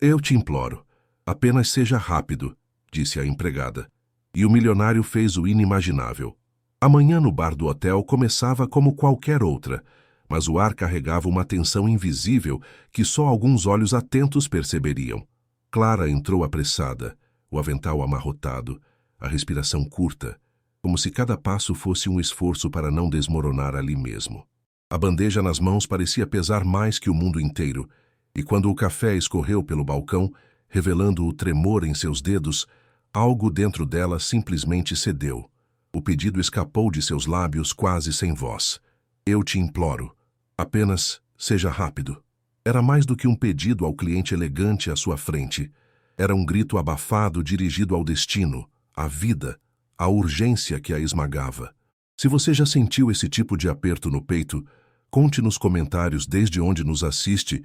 Eu te imploro. Apenas seja rápido, disse a empregada. E o milionário fez o inimaginável. A manhã no bar do hotel começava como qualquer outra, mas o ar carregava uma tensão invisível que só alguns olhos atentos perceberiam. Clara entrou apressada, o avental amarrotado, a respiração curta, como se cada passo fosse um esforço para não desmoronar ali mesmo. A bandeja nas mãos parecia pesar mais que o mundo inteiro, e quando o café escorreu pelo balcão, revelando o tremor em seus dedos, algo dentro dela simplesmente cedeu. O pedido escapou de seus lábios quase sem voz. Eu te imploro. Apenas seja rápido. Era mais do que um pedido ao cliente elegante à sua frente. Era um grito abafado dirigido ao destino, à vida, à urgência que a esmagava. Se você já sentiu esse tipo de aperto no peito, conte nos comentários desde onde nos assiste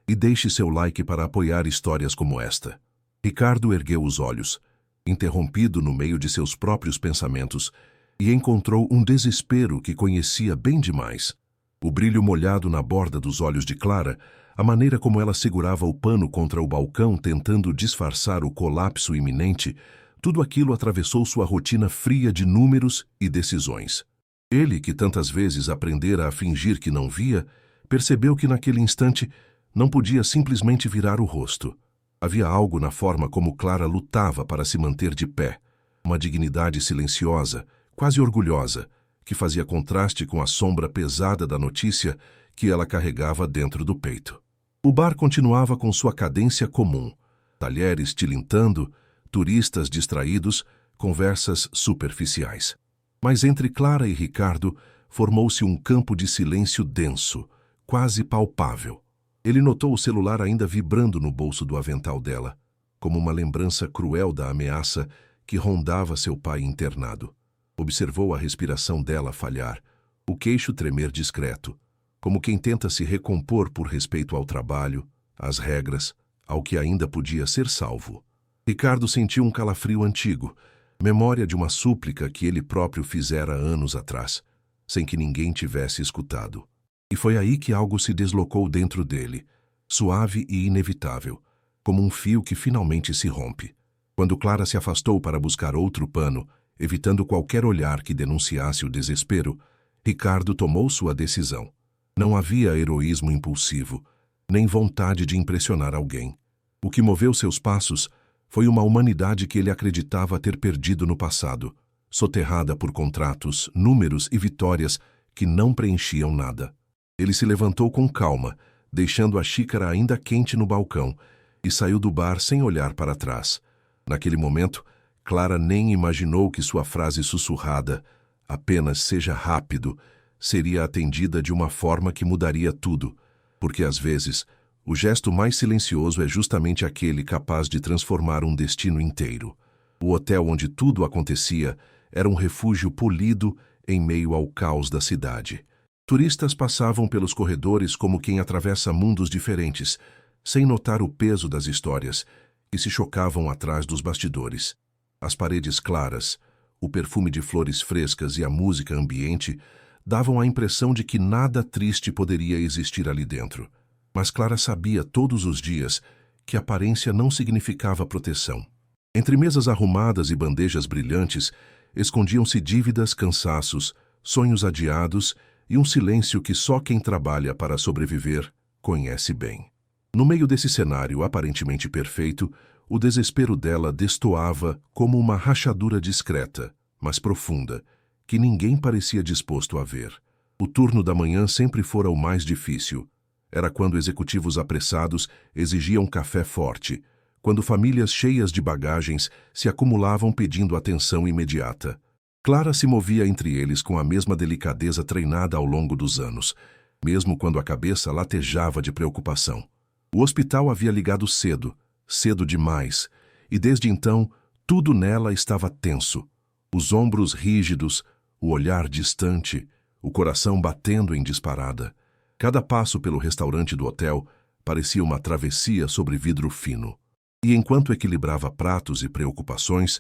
e deixe seu like para apoiar histórias como esta. Ricardo ergueu os olhos, interrompido no meio de seus próprios pensamentos, e encontrou um desespero que conhecia bem demais. O brilho molhado na borda dos olhos de Clara, a maneira como ela segurava o pano contra o balcão tentando disfarçar o colapso iminente, tudo aquilo atravessou sua rotina fria de números e decisões. Ele, que tantas vezes aprendera a fingir que não via, percebeu que naquele instante não podia simplesmente virar o rosto. Havia algo na forma como Clara lutava para se manter de pé, uma dignidade silenciosa, quase orgulhosa, que fazia contraste com a sombra pesada da notícia que ela carregava dentro do peito. O bar continuava com sua cadência comum, talheres tilintando, turistas distraídos, conversas superficiais. Mas entre Clara e Ricardo formou-se um campo de silêncio denso, quase palpável. Ele notou o celular ainda vibrando no bolso do avental dela, como uma lembrança cruel da ameaça que rondava seu pai internado. Observou a respiração dela falhar, o queixo tremer discreto, como quem tenta se recompor por respeito ao trabalho, às regras, ao que ainda podia ser salvo. Ricardo sentiu um calafrio antigo, memória de uma súplica que ele próprio fizera anos atrás, sem que ninguém tivesse escutado. E foi aí que algo se deslocou dentro dele, suave e inevitável, como um fio que finalmente se rompe. Quando Clara se afastou para buscar outro pano, evitando qualquer olhar que denunciasse o desespero, Ricardo tomou sua decisão. Não havia heroísmo impulsivo, nem vontade de impressionar alguém. O que moveu seus passos foi uma humanidade que ele acreditava ter perdido no passado, soterrada por contratos, números e vitórias que não preenchiam nada. Ele se levantou com calma, deixando a xícara ainda quente no balcão, e saiu do bar sem olhar para trás. Naquele momento, Clara nem imaginou que sua frase sussurrada, apenas seja rápido, seria atendida de uma forma que mudaria tudo, porque às vezes o gesto mais silencioso é justamente aquele capaz de transformar um destino inteiro. O hotel onde tudo acontecia era um refúgio polido em meio ao caos da cidade. Turistas passavam pelos corredores como quem atravessa mundos diferentes, sem notar o peso das histórias que se chocavam atrás dos bastidores. As paredes claras, o perfume de flores frescas e a música ambiente davam a impressão de que nada triste poderia existir ali dentro. Mas Clara sabia todos os dias que aparência não significava proteção. Entre mesas arrumadas e bandejas brilhantes, escondiam-se dívidas, cansaços, sonhos adiados e um silêncio que só quem trabalha para sobreviver conhece bem. No meio desse cenário aparentemente perfeito, o desespero dela destoava como uma rachadura discreta, mas profunda, que ninguém parecia disposto a ver. O turno da manhã sempre fora o mais difícil. Era quando executivos apressados exigiam café forte, quando famílias cheias de bagagens se acumulavam pedindo atenção imediata. Clara se movia entre eles com a mesma delicadeza treinada ao longo dos anos, mesmo quando a cabeça latejava de preocupação. O hospital havia ligado cedo, cedo demais, e desde então tudo nela estava tenso. Os ombros rígidos, o olhar distante, o coração batendo em disparada. Cada passo pelo restaurante do hotel parecia uma travessia sobre vidro fino. E enquanto equilibrava pratos e preocupações,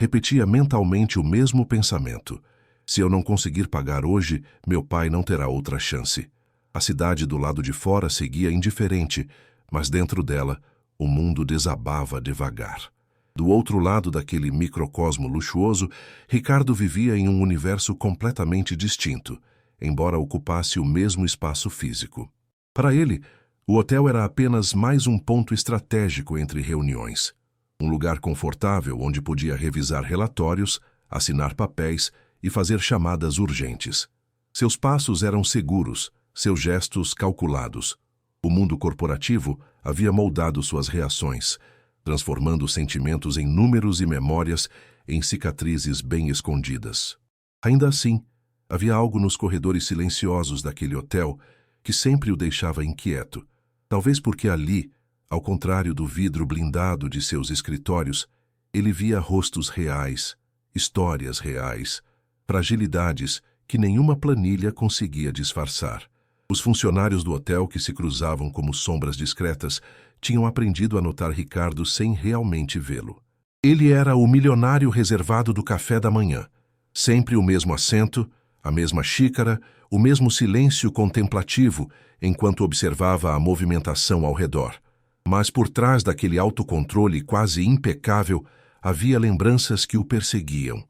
repetia mentalmente o mesmo pensamento. Se eu não conseguir pagar hoje, meu pai não terá outra chance. A cidade do lado de fora seguia indiferente, mas dentro dela, O mundo desabava devagar. Do outro lado daquele microcosmo luxuoso, Ricardo vivia em um universo completamente distinto, embora ocupasse o mesmo espaço físico. Para ele, o hotel era apenas mais um ponto estratégico entre reuniões. Um lugar confortável onde podia revisar relatórios, assinar papéis e fazer chamadas urgentes. Seus passos eram seguros, seus gestos calculados. O mundo corporativo havia moldado suas reações, transformando sentimentos em números e memórias em cicatrizes bem escondidas. Ainda assim, havia algo nos corredores silenciosos daquele hotel que sempre o deixava inquieto. Talvez porque ali, ao contrário do vidro blindado de seus escritórios, ele via rostos reais, histórias reais, fragilidades que nenhuma planilha conseguia disfarçar. Os funcionários do hotel, que se cruzavam como sombras discretas, tinham aprendido a notar Ricardo sem realmente vê-lo. Ele era o milionário reservado do café da manhã. Sempre o mesmo assento, a mesma xícara, o mesmo silêncio contemplativo enquanto observava a movimentação ao redor. Mas por trás daquele autocontrole quase impecável havia lembranças que o perseguiam.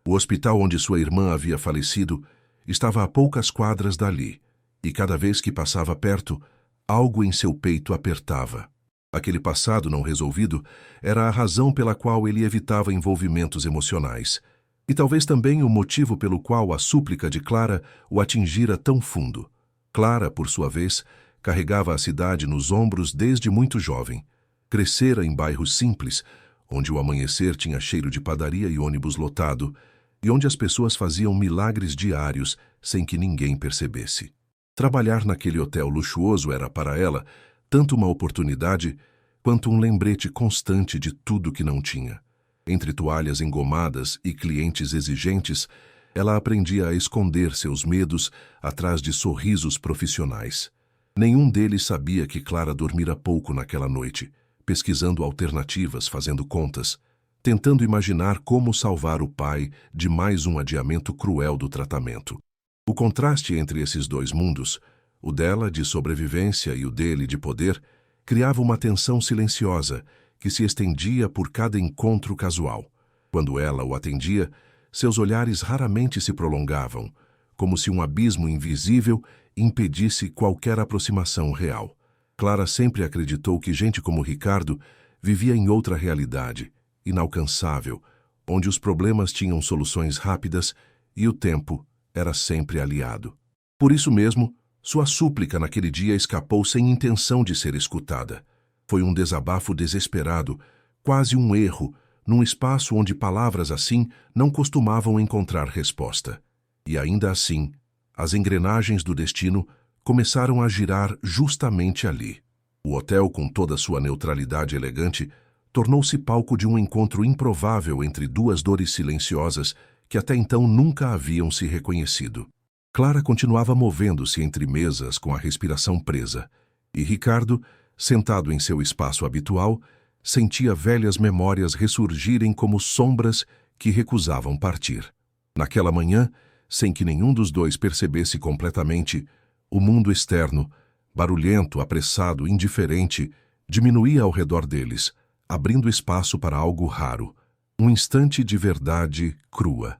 O hospital onde sua irmã havia falecido estava a poucas quadras dali, e cada vez que passava perto, algo em seu peito apertava. Aquele passado não resolvido era a razão pela qual ele evitava envolvimentos emocionais, e talvez também o motivo pelo qual a súplica de Clara o atingira tão fundo. Clara, por sua vez, carregava a cidade nos ombros desde muito jovem. Crescera em bairros simples, onde o amanhecer tinha cheiro de padaria e ônibus lotado, e onde as pessoas faziam milagres diários sem que ninguém percebesse. Trabalhar naquele hotel luxuoso era para ela tanto uma oportunidade quanto um lembrete constante de tudo que não tinha. Entre toalhas engomadas e clientes exigentes, ela aprendia a esconder seus medos atrás de sorrisos profissionais. Nenhum deles sabia que Clara dormira pouco naquela noite, pesquisando alternativas, fazendo contas, tentando imaginar como salvar o pai de mais um adiamento cruel do tratamento. O contraste entre esses dois mundos, o dela de sobrevivência e o dele de poder, criava uma tensão silenciosa que se estendia por cada encontro casual. Quando ela o atendia, seus olhares raramente se prolongavam, como se um abismo invisível impedisse qualquer aproximação real. Clara sempre acreditou que gente como Ricardo vivia em outra realidade, inalcançável, onde os problemas tinham soluções rápidas e o tempo era sempre aliado. Por isso mesmo, sua súplica naquele dia escapou sem intenção de ser escutada. Foi um desabafo desesperado, quase um erro, num espaço onde palavras assim não costumavam encontrar resposta. E ainda assim, as engrenagens do destino começaram a girar justamente ali. O hotel, com toda sua neutralidade elegante, tornou-se palco de um encontro improvável entre duas dores silenciosas que até então nunca haviam se reconhecido. Clara continuava movendo-se entre mesas com a respiração presa, e Ricardo, sentado em seu espaço habitual, sentia velhas memórias ressurgirem como sombras que recusavam partir. Naquela manhã, sem que nenhum dos dois percebesse completamente, o mundo externo, barulhento, apressado, indiferente, diminuía ao redor deles, abrindo espaço para algo raro, um instante de verdade crua.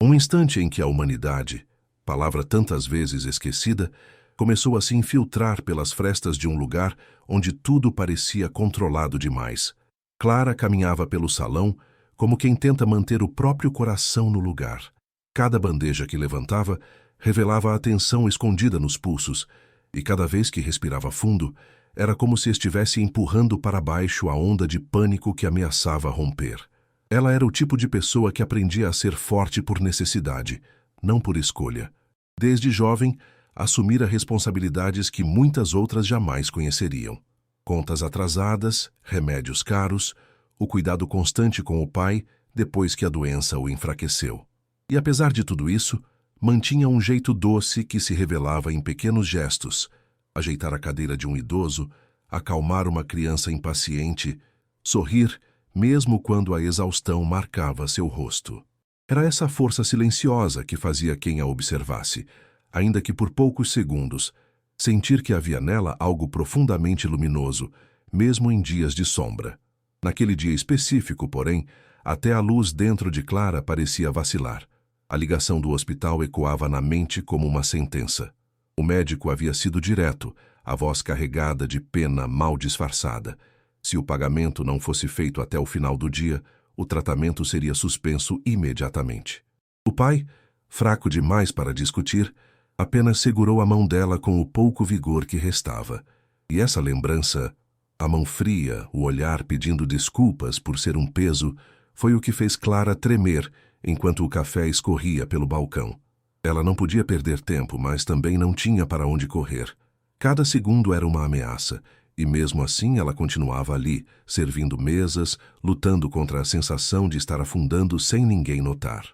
Um instante em que a humanidade, palavra tantas vezes esquecida, começou a se infiltrar pelas frestas de um lugar onde tudo parecia controlado demais. Clara caminhava pelo salão como quem tenta manter o próprio coração no lugar. Cada bandeja que levantava revelava a tensão escondida nos pulsos, e cada vez que respirava fundo, era como se estivesse empurrando para baixo a onda de pânico que ameaçava romper. Ela era o tipo de pessoa que aprendia a ser forte por necessidade, não por escolha. Desde jovem, assumira responsabilidades que muitas outras jamais conheceriam. Contas atrasadas, remédios caros, o cuidado constante com o pai depois que a doença o enfraqueceu. E apesar de tudo isso, mantinha um jeito doce que se revelava em pequenos gestos: ajeitar a cadeira de um idoso, acalmar uma criança impaciente, sorrir mesmo quando a exaustão marcava seu rosto. Era essa força silenciosa que fazia quem a observasse, ainda que por poucos segundos, sentir que havia nela algo profundamente luminoso, mesmo em dias de sombra. Naquele dia específico, porém, até a luz dentro de Clara parecia vacilar. A ligação do hospital ecoava na mente como uma sentença. O médico havia sido direto, a voz carregada de pena mal disfarçada. Se o pagamento não fosse feito até o final do dia, o tratamento seria suspenso imediatamente. O pai, fraco demais para discutir, apenas segurou a mão dela com o pouco vigor que restava. E essa lembrança, a mão fria, o olhar pedindo desculpas por ser um peso, foi o que fez Clara tremer enquanto o café escorria pelo balcão. Ela não podia perder tempo, mas também não tinha para onde correr. Cada segundo era uma ameaça, e mesmo assim ela continuava ali, servindo mesas, lutando contra a sensação de estar afundando sem ninguém notar.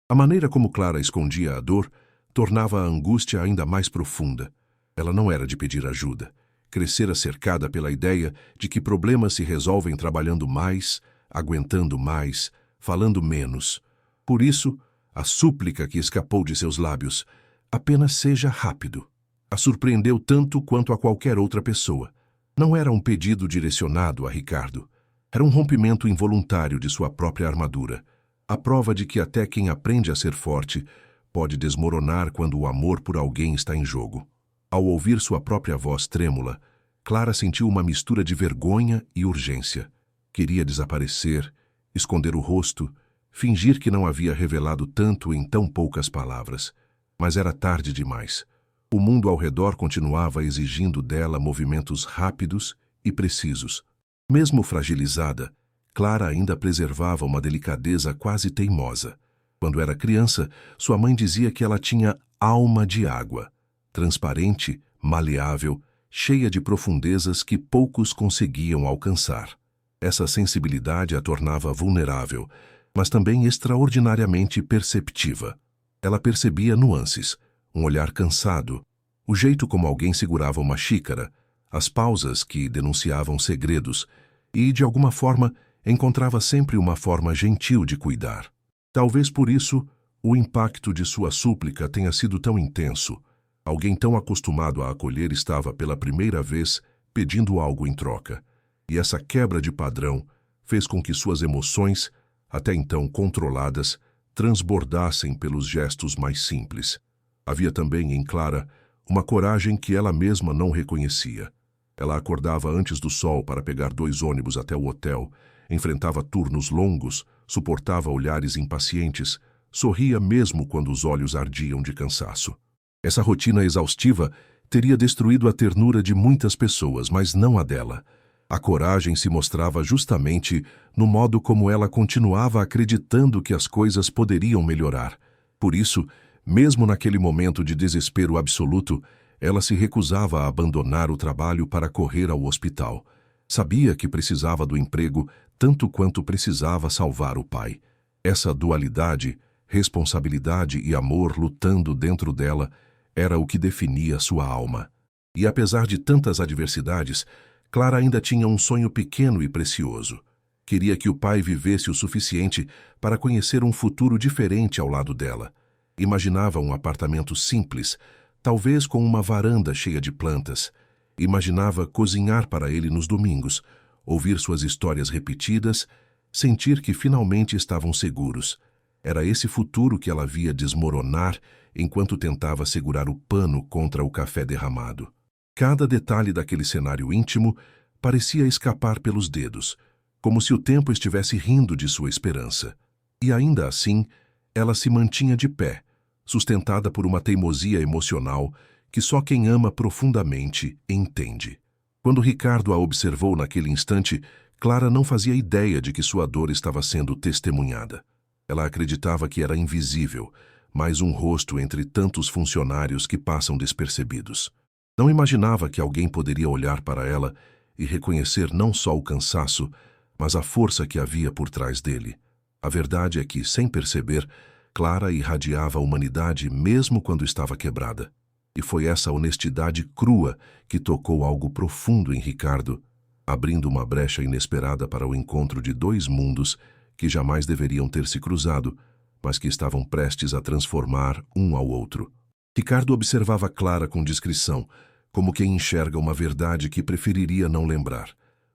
A maneira como Clara escondia a dor tornava a angústia ainda mais profunda. Ela não era de pedir ajuda. Crescera cercada pela ideia de que problemas se resolvem trabalhando mais, aguentando mais, falando menos. Por isso, a súplica que escapou de seus lábios, apenas seja rápido, a surpreendeu tanto quanto a qualquer outra pessoa. Não era um pedido direcionado a Ricardo. Era um rompimento involuntário de sua própria armadura. A prova de que até quem aprende a ser forte pode desmoronar quando o amor por alguém está em jogo. Ao ouvir sua própria voz trêmula, Clara sentiu uma mistura de vergonha e urgência. Queria desaparecer, esconder o rosto, fingir que não havia revelado tanto em tão poucas palavras. Mas era tarde demais. O mundo ao redor continuava exigindo dela movimentos rápidos e precisos. Mesmo fragilizada, Clara ainda preservava uma delicadeza quase teimosa. Quando era criança, sua mãe dizia que ela tinha alma de água, transparente, maleável, cheia de profundezas que poucos conseguiam alcançar. Essa sensibilidade a tornava vulnerável, mas também extraordinariamente perceptiva. Ela percebia nuances, um olhar cansado, o jeito como alguém segurava uma xícara, as pausas que denunciavam segredos e, de alguma forma, encontrava sempre uma forma gentil de cuidar. Talvez por isso, o impacto de sua súplica tenha sido tão intenso. Alguém tão acostumado a acolher estava pela primeira vez pedindo algo em troca. E essa quebra de padrão fez com que suas emoções, até então controladas, transbordassem pelos gestos mais simples. Havia também em Clara uma coragem que ela mesma não reconhecia. Ela acordava antes do sol para pegar 2 ônibus até o hotel, enfrentava turnos longos, suportava olhares impacientes, sorria mesmo quando os olhos ardiam de cansaço. Essa rotina exaustiva teria destruído a ternura de muitas pessoas, mas não a dela. A coragem se mostrava justamente no modo como ela continuava acreditando que as coisas poderiam melhorar. Por isso, mesmo naquele momento de desespero absoluto, ela se recusava a abandonar o trabalho para correr ao hospital. Sabia que precisava do emprego tanto quanto precisava salvar o pai. Essa dualidade, responsabilidade e amor lutando dentro dela, era o que definia sua alma. E apesar de tantas adversidades, Clara ainda tinha um sonho pequeno e precioso. Queria que o pai vivesse o suficiente para conhecer um futuro diferente ao lado dela. Imaginava um apartamento simples, talvez com uma varanda cheia de plantas. Imaginava cozinhar para ele nos domingos, ouvir suas histórias repetidas, sentir que finalmente estavam seguros. Era esse futuro que ela via desmoronar enquanto tentava segurar o pano contra o café derramado. Cada detalhe daquele cenário íntimo parecia escapar pelos dedos, como se o tempo estivesse rindo de sua esperança. E ainda assim, ela se mantinha de pé, sustentada por uma teimosia emocional que só quem ama profundamente entende. Quando Ricardo a observou naquele instante, Clara não fazia ideia de que sua dor estava sendo testemunhada. Ela acreditava que era invisível, mais um rosto entre tantos funcionários que passam despercebidos. Não imaginava que alguém poderia olhar para ela e reconhecer não só o cansaço, mas a força que havia por trás dele. A verdade é que, sem perceber, Clara irradiava a humanidade mesmo quando estava quebrada. E foi essa honestidade crua que tocou algo profundo em Ricardo, abrindo uma brecha inesperada para o encontro de 2 mundos que jamais deveriam ter se cruzado, mas que estavam prestes a transformar um ao outro. Ricardo observava Clara com discrição, como quem enxerga uma verdade que preferiria não lembrar.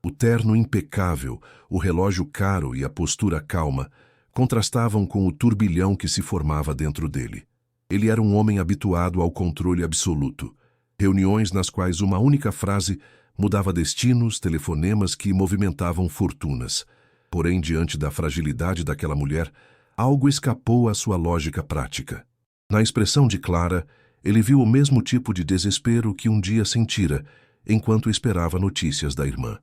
O terno impecável, o relógio caro e a postura calma contrastavam com o turbilhão que se formava dentro dele. Ele era um homem habituado ao controle absoluto. Reuniões nas quais uma única frase mudava destinos, telefonemas que movimentavam fortunas. Porém, diante da fragilidade daquela mulher, algo escapou à sua lógica prática. Na expressão de Clara, ele viu o mesmo tipo de desespero que um dia sentira, enquanto esperava notícias da irmã.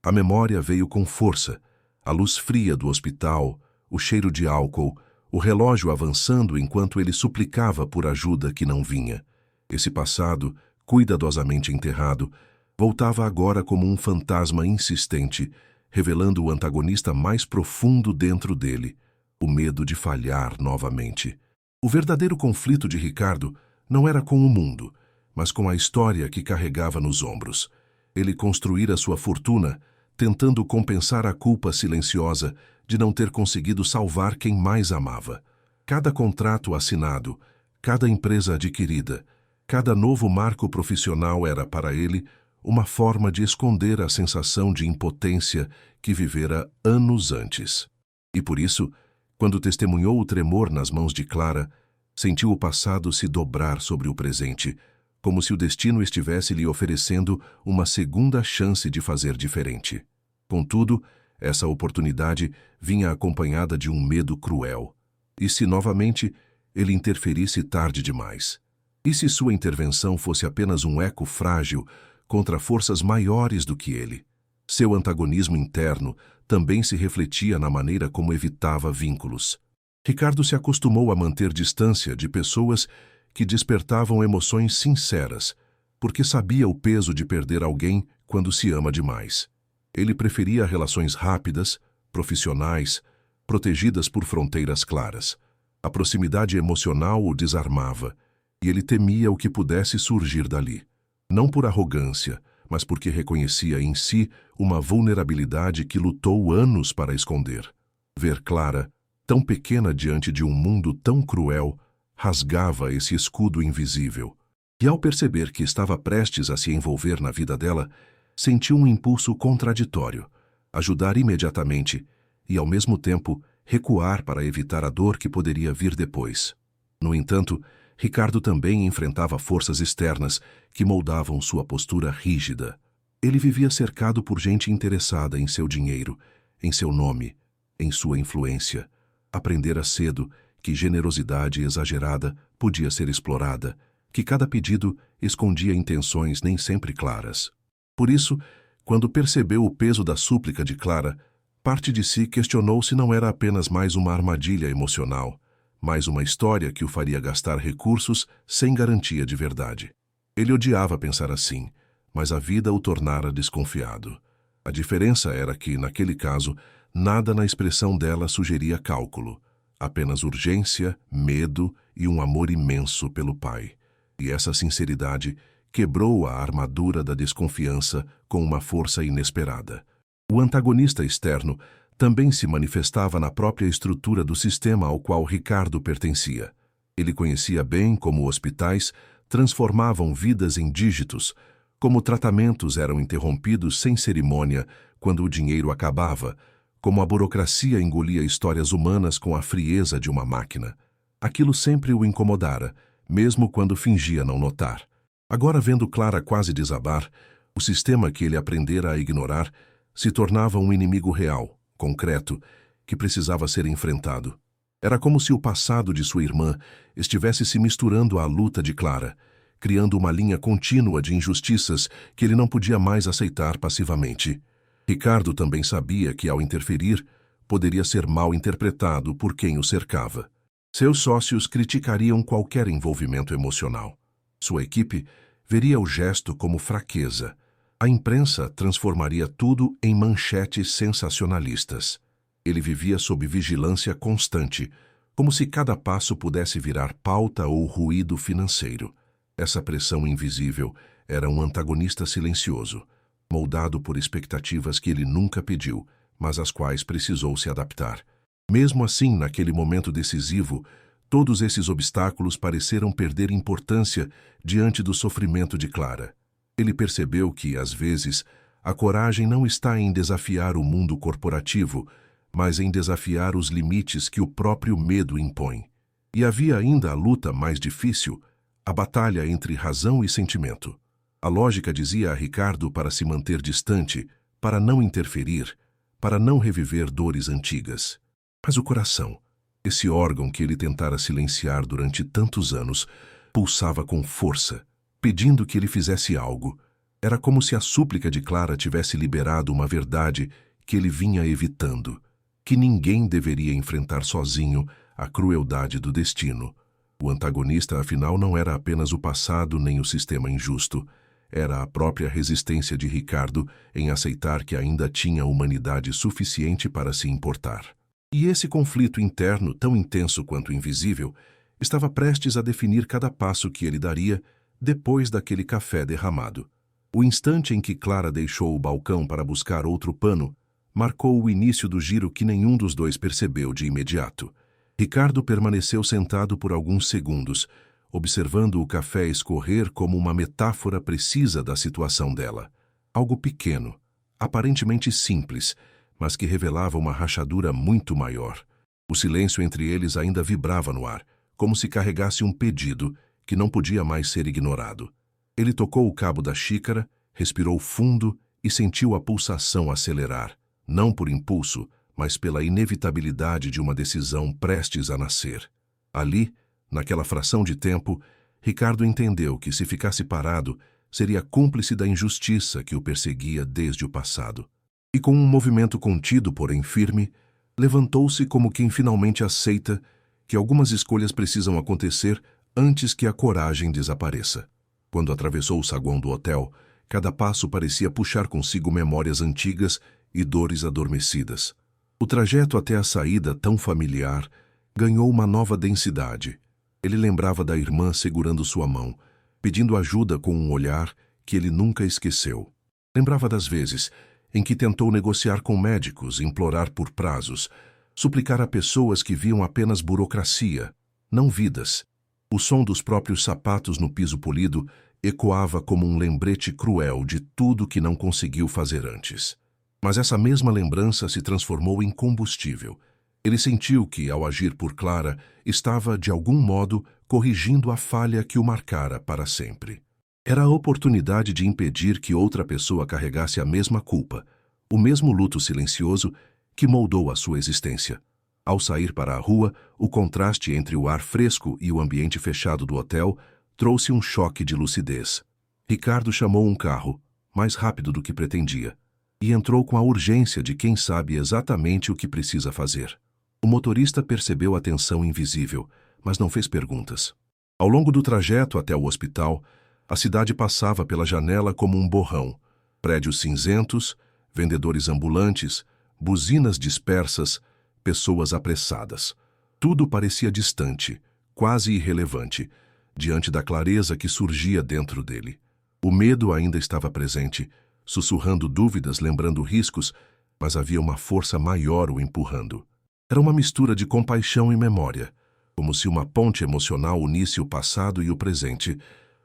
A memória veio com força, a luz fria do hospital, o cheiro de álcool, o relógio avançando enquanto ele suplicava por ajuda que não vinha. Esse passado, cuidadosamente enterrado, voltava agora como um fantasma insistente, revelando o antagonista mais profundo dentro dele, o medo de falhar novamente. O verdadeiro conflito de Ricardo não era com o mundo, mas com a história que carregava nos ombros. Ele construíra sua fortuna, tentando compensar a culpa silenciosa de não ter conseguido salvar quem mais amava. Cada contrato assinado, cada empresa adquirida, cada novo marco profissional era para ele uma forma de esconder a sensação de impotência que vivera anos antes. E por isso, quando testemunhou o tremor nas mãos de Clara, sentiu o passado se dobrar sobre o presente, como se o destino estivesse lhe oferecendo uma segunda chance de fazer diferente. Contudo, essa oportunidade vinha acompanhada de um medo cruel. E se novamente ele interferisse tarde demais? E se sua intervenção fosse apenas um eco frágil contra forças maiores do que ele? Seu antagonismo interno também se refletia na maneira como evitava vínculos. Ricardo se acostumou a manter distância de pessoas que despertavam emoções sinceras, porque sabia o peso de perder alguém quando se ama demais. Ele preferia relações rápidas, profissionais, protegidas por fronteiras claras. A proximidade emocional o desarmava, e ele temia o que pudesse surgir dali. Não por arrogância, mas porque reconhecia em si uma vulnerabilidade que lutou anos para esconder. Ver Clara, tão pequena diante de um mundo tão cruel, rasgava esse escudo invisível. E ao perceber que estava prestes a se envolver na vida dela, sentiu um impulso contraditório, ajudar imediatamente e, ao mesmo tempo, recuar para evitar a dor que poderia vir depois. No entanto, Ricardo também enfrentava forças externas que moldavam sua postura rígida. Ele vivia cercado por gente interessada em seu dinheiro, em seu nome, em sua influência. Aprendera cedo que generosidade exagerada podia ser explorada, que cada pedido escondia intenções nem sempre claras. Por isso, quando percebeu o peso da súplica de Clara, parte de si questionou se não era apenas mais uma armadilha emocional, mais uma história que o faria gastar recursos sem garantia de verdade. Ele odiava pensar assim, mas a vida o tornara desconfiado. A diferença era que, naquele caso, nada na expressão dela sugeria cálculo, apenas urgência, medo e um amor imenso pelo pai. E essa sinceridade quebrou a armadura da desconfiança com uma força inesperada. O antagonista externo também se manifestava na própria estrutura do sistema ao qual Ricardo pertencia. Ele conhecia bem como hospitais transformavam vidas em dígitos, como tratamentos eram interrompidos sem cerimônia quando o dinheiro acabava, como a burocracia engolia histórias humanas com a frieza de uma máquina. Aquilo sempre o incomodara, mesmo quando fingia não notar. Agora, vendo Clara quase desabar, o sistema que ele aprendera a ignorar se tornava um inimigo real, concreto, que precisava ser enfrentado. Era como se o passado de sua irmã estivesse se misturando à luta de Clara, criando uma linha contínua de injustiças que ele não podia mais aceitar passivamente. Ricardo também sabia que, ao interferir, poderia ser mal interpretado por quem o cercava. Seus sócios criticariam qualquer envolvimento emocional. Sua equipe veria o gesto como fraqueza. A imprensa transformaria tudo em manchetes sensacionalistas. Ele vivia sob vigilância constante, como se cada passo pudesse virar pauta ou ruído financeiro. Essa pressão invisível era um antagonista silencioso, moldado por expectativas que ele nunca pediu, mas às quais precisou se adaptar. Mesmo assim, naquele momento decisivo, todos esses obstáculos pareceram perder importância diante do sofrimento de Clara. Ele percebeu que, às vezes, A coragem não está em desafiar o mundo corporativo, mas em desafiar os limites que o próprio medo impõe. E havia ainda a luta mais difícil, a batalha entre razão e sentimento. A lógica dizia a Ricardo para se manter distante, para não interferir, para não reviver dores antigas. Mas o coração, esse órgão que ele tentara silenciar durante tantos anos, pulsava com força, pedindo que ele fizesse algo. Era como se a súplica de Clara tivesse liberado uma verdade que ele vinha evitando, que ninguém deveria enfrentar sozinho a crueldade do destino. O antagonista, afinal, não era apenas o passado nem o sistema injusto, era a própria resistência de Ricardo em aceitar que ainda tinha humanidade suficiente para se importar. E esse conflito interno, tão intenso quanto invisível, estava prestes a definir cada passo que ele daria depois daquele café derramado. O instante em que Clara deixou o balcão para buscar outro pano marcou o início do giro que nenhum dos dois percebeu de imediato. Ricardo permaneceu sentado por alguns segundos, observando o café escorrer como uma metáfora precisa da situação dela. Algo pequeno, aparentemente simples, mas que revelava uma rachadura muito maior. O silêncio entre eles ainda vibrava no ar, como se carregasse um pedido que não podia mais ser ignorado. Ele tocou o cabo da xícara, respirou fundo e sentiu a pulsação acelerar, não por impulso, mas pela inevitabilidade de uma decisão prestes a nascer. Ali, naquela fração de tempo, Ricardo entendeu que, se ficasse parado, seria cúmplice da injustiça que o perseguia desde o passado. E com um movimento contido, porém firme, levantou-se como quem finalmente aceita que algumas escolhas precisam acontecer antes que a coragem desapareça. Quando atravessou o saguão do hotel, cada passo parecia puxar consigo memórias antigas e dores adormecidas. O trajeto até a saída, tão familiar, ganhou uma nova densidade. Ele lembrava da irmã segurando sua mão, pedindo ajuda com um olhar que ele nunca esqueceu. Lembrava das vezes em que tentou negociar com médicos, implorar por prazos, suplicar a pessoas que viam apenas burocracia, não vidas. O som dos próprios sapatos no piso polido ecoava como um lembrete cruel de tudo que não conseguiu fazer antes. Mas essa mesma lembrança se transformou em combustível. Ele sentiu que, ao agir por Clara, estava, de algum modo, corrigindo a falha que o marcara para sempre. Era a oportunidade de impedir que outra pessoa carregasse a mesma culpa, o mesmo luto silencioso que moldou a sua existência. Ao sair para a rua, o contraste entre o ar fresco e o ambiente fechado do hotel trouxe um choque de lucidez. Ricardo chamou um carro, mais rápido do que pretendia, e entrou com a urgência de quem sabe exatamente o que precisa fazer. O motorista percebeu a tensão invisível, mas não fez perguntas. Ao longo do trajeto até o hospital, a cidade passava pela janela como um borrão. Prédios cinzentos, vendedores ambulantes, buzinas dispersas, pessoas apressadas. Tudo parecia distante, quase irrelevante, diante da clareza que surgia dentro dele. O medo ainda estava presente, sussurrando dúvidas, lembrando riscos, mas havia uma força maior o empurrando. Era uma mistura de compaixão e memória, como se uma ponte emocional unisse o passado e o presente,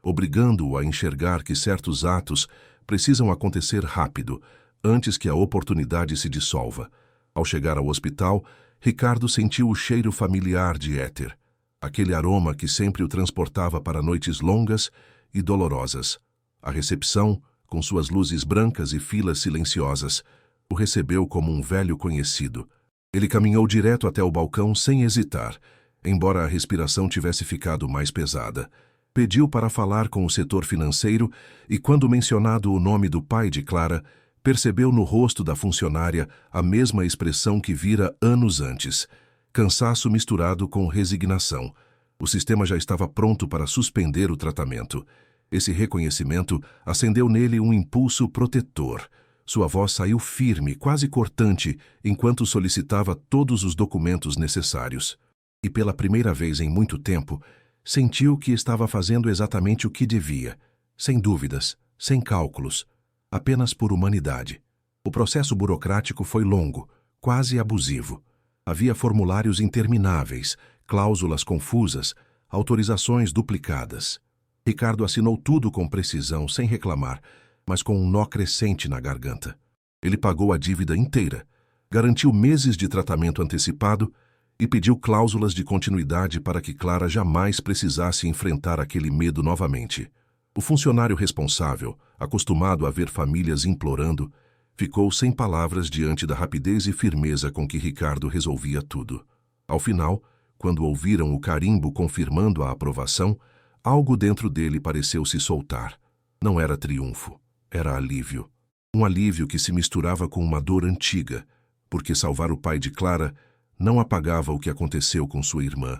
obrigando-o a enxergar que certos atos precisam acontecer rápido, antes que a oportunidade se dissolva. Ao chegar ao hospital, Ricardo sentiu o cheiro familiar de éter, aquele aroma que sempre o transportava para noites longas e dolorosas. A recepção, com suas luzes brancas e filas silenciosas, o recebeu como um velho conhecido. Ele caminhou direto até o balcão sem hesitar, embora a respiração tivesse ficado mais pesada. Pediu para falar com o setor financeiro e, quando mencionado o nome do pai de Clara, percebeu no rosto da funcionária a mesma expressão que vira anos antes, cansaço misturado com resignação. O sistema já estava pronto para suspender o tratamento. Esse reconhecimento acendeu nele um impulso protetor. Sua voz saiu firme, quase cortante, enquanto solicitava todos os documentos necessários. E pela primeira vez em muito tempo, sentiu que estava fazendo exatamente o que devia, sem dúvidas, sem cálculos, apenas por humanidade. O processo burocrático foi longo, quase abusivo. Havia formulários intermináveis, cláusulas confusas, autorizações duplicadas. Ricardo assinou tudo com precisão, sem reclamar, mas com um nó crescente na garganta. Ele pagou a dívida inteira, garantiu meses de tratamento antecipado e pediu cláusulas de continuidade para que Clara jamais precisasse enfrentar aquele medo novamente. O funcionário responsável, acostumado a ver famílias implorando, ficou sem palavras diante da rapidez e firmeza com que Ricardo resolvia tudo. Ao final, quando ouviram o carimbo confirmando a aprovação, algo dentro dele pareceu se soltar. Não era triunfo, era alívio. Um alívio que se misturava com uma dor antiga, porque salvar o pai de Clara não apagava o que aconteceu com sua irmã,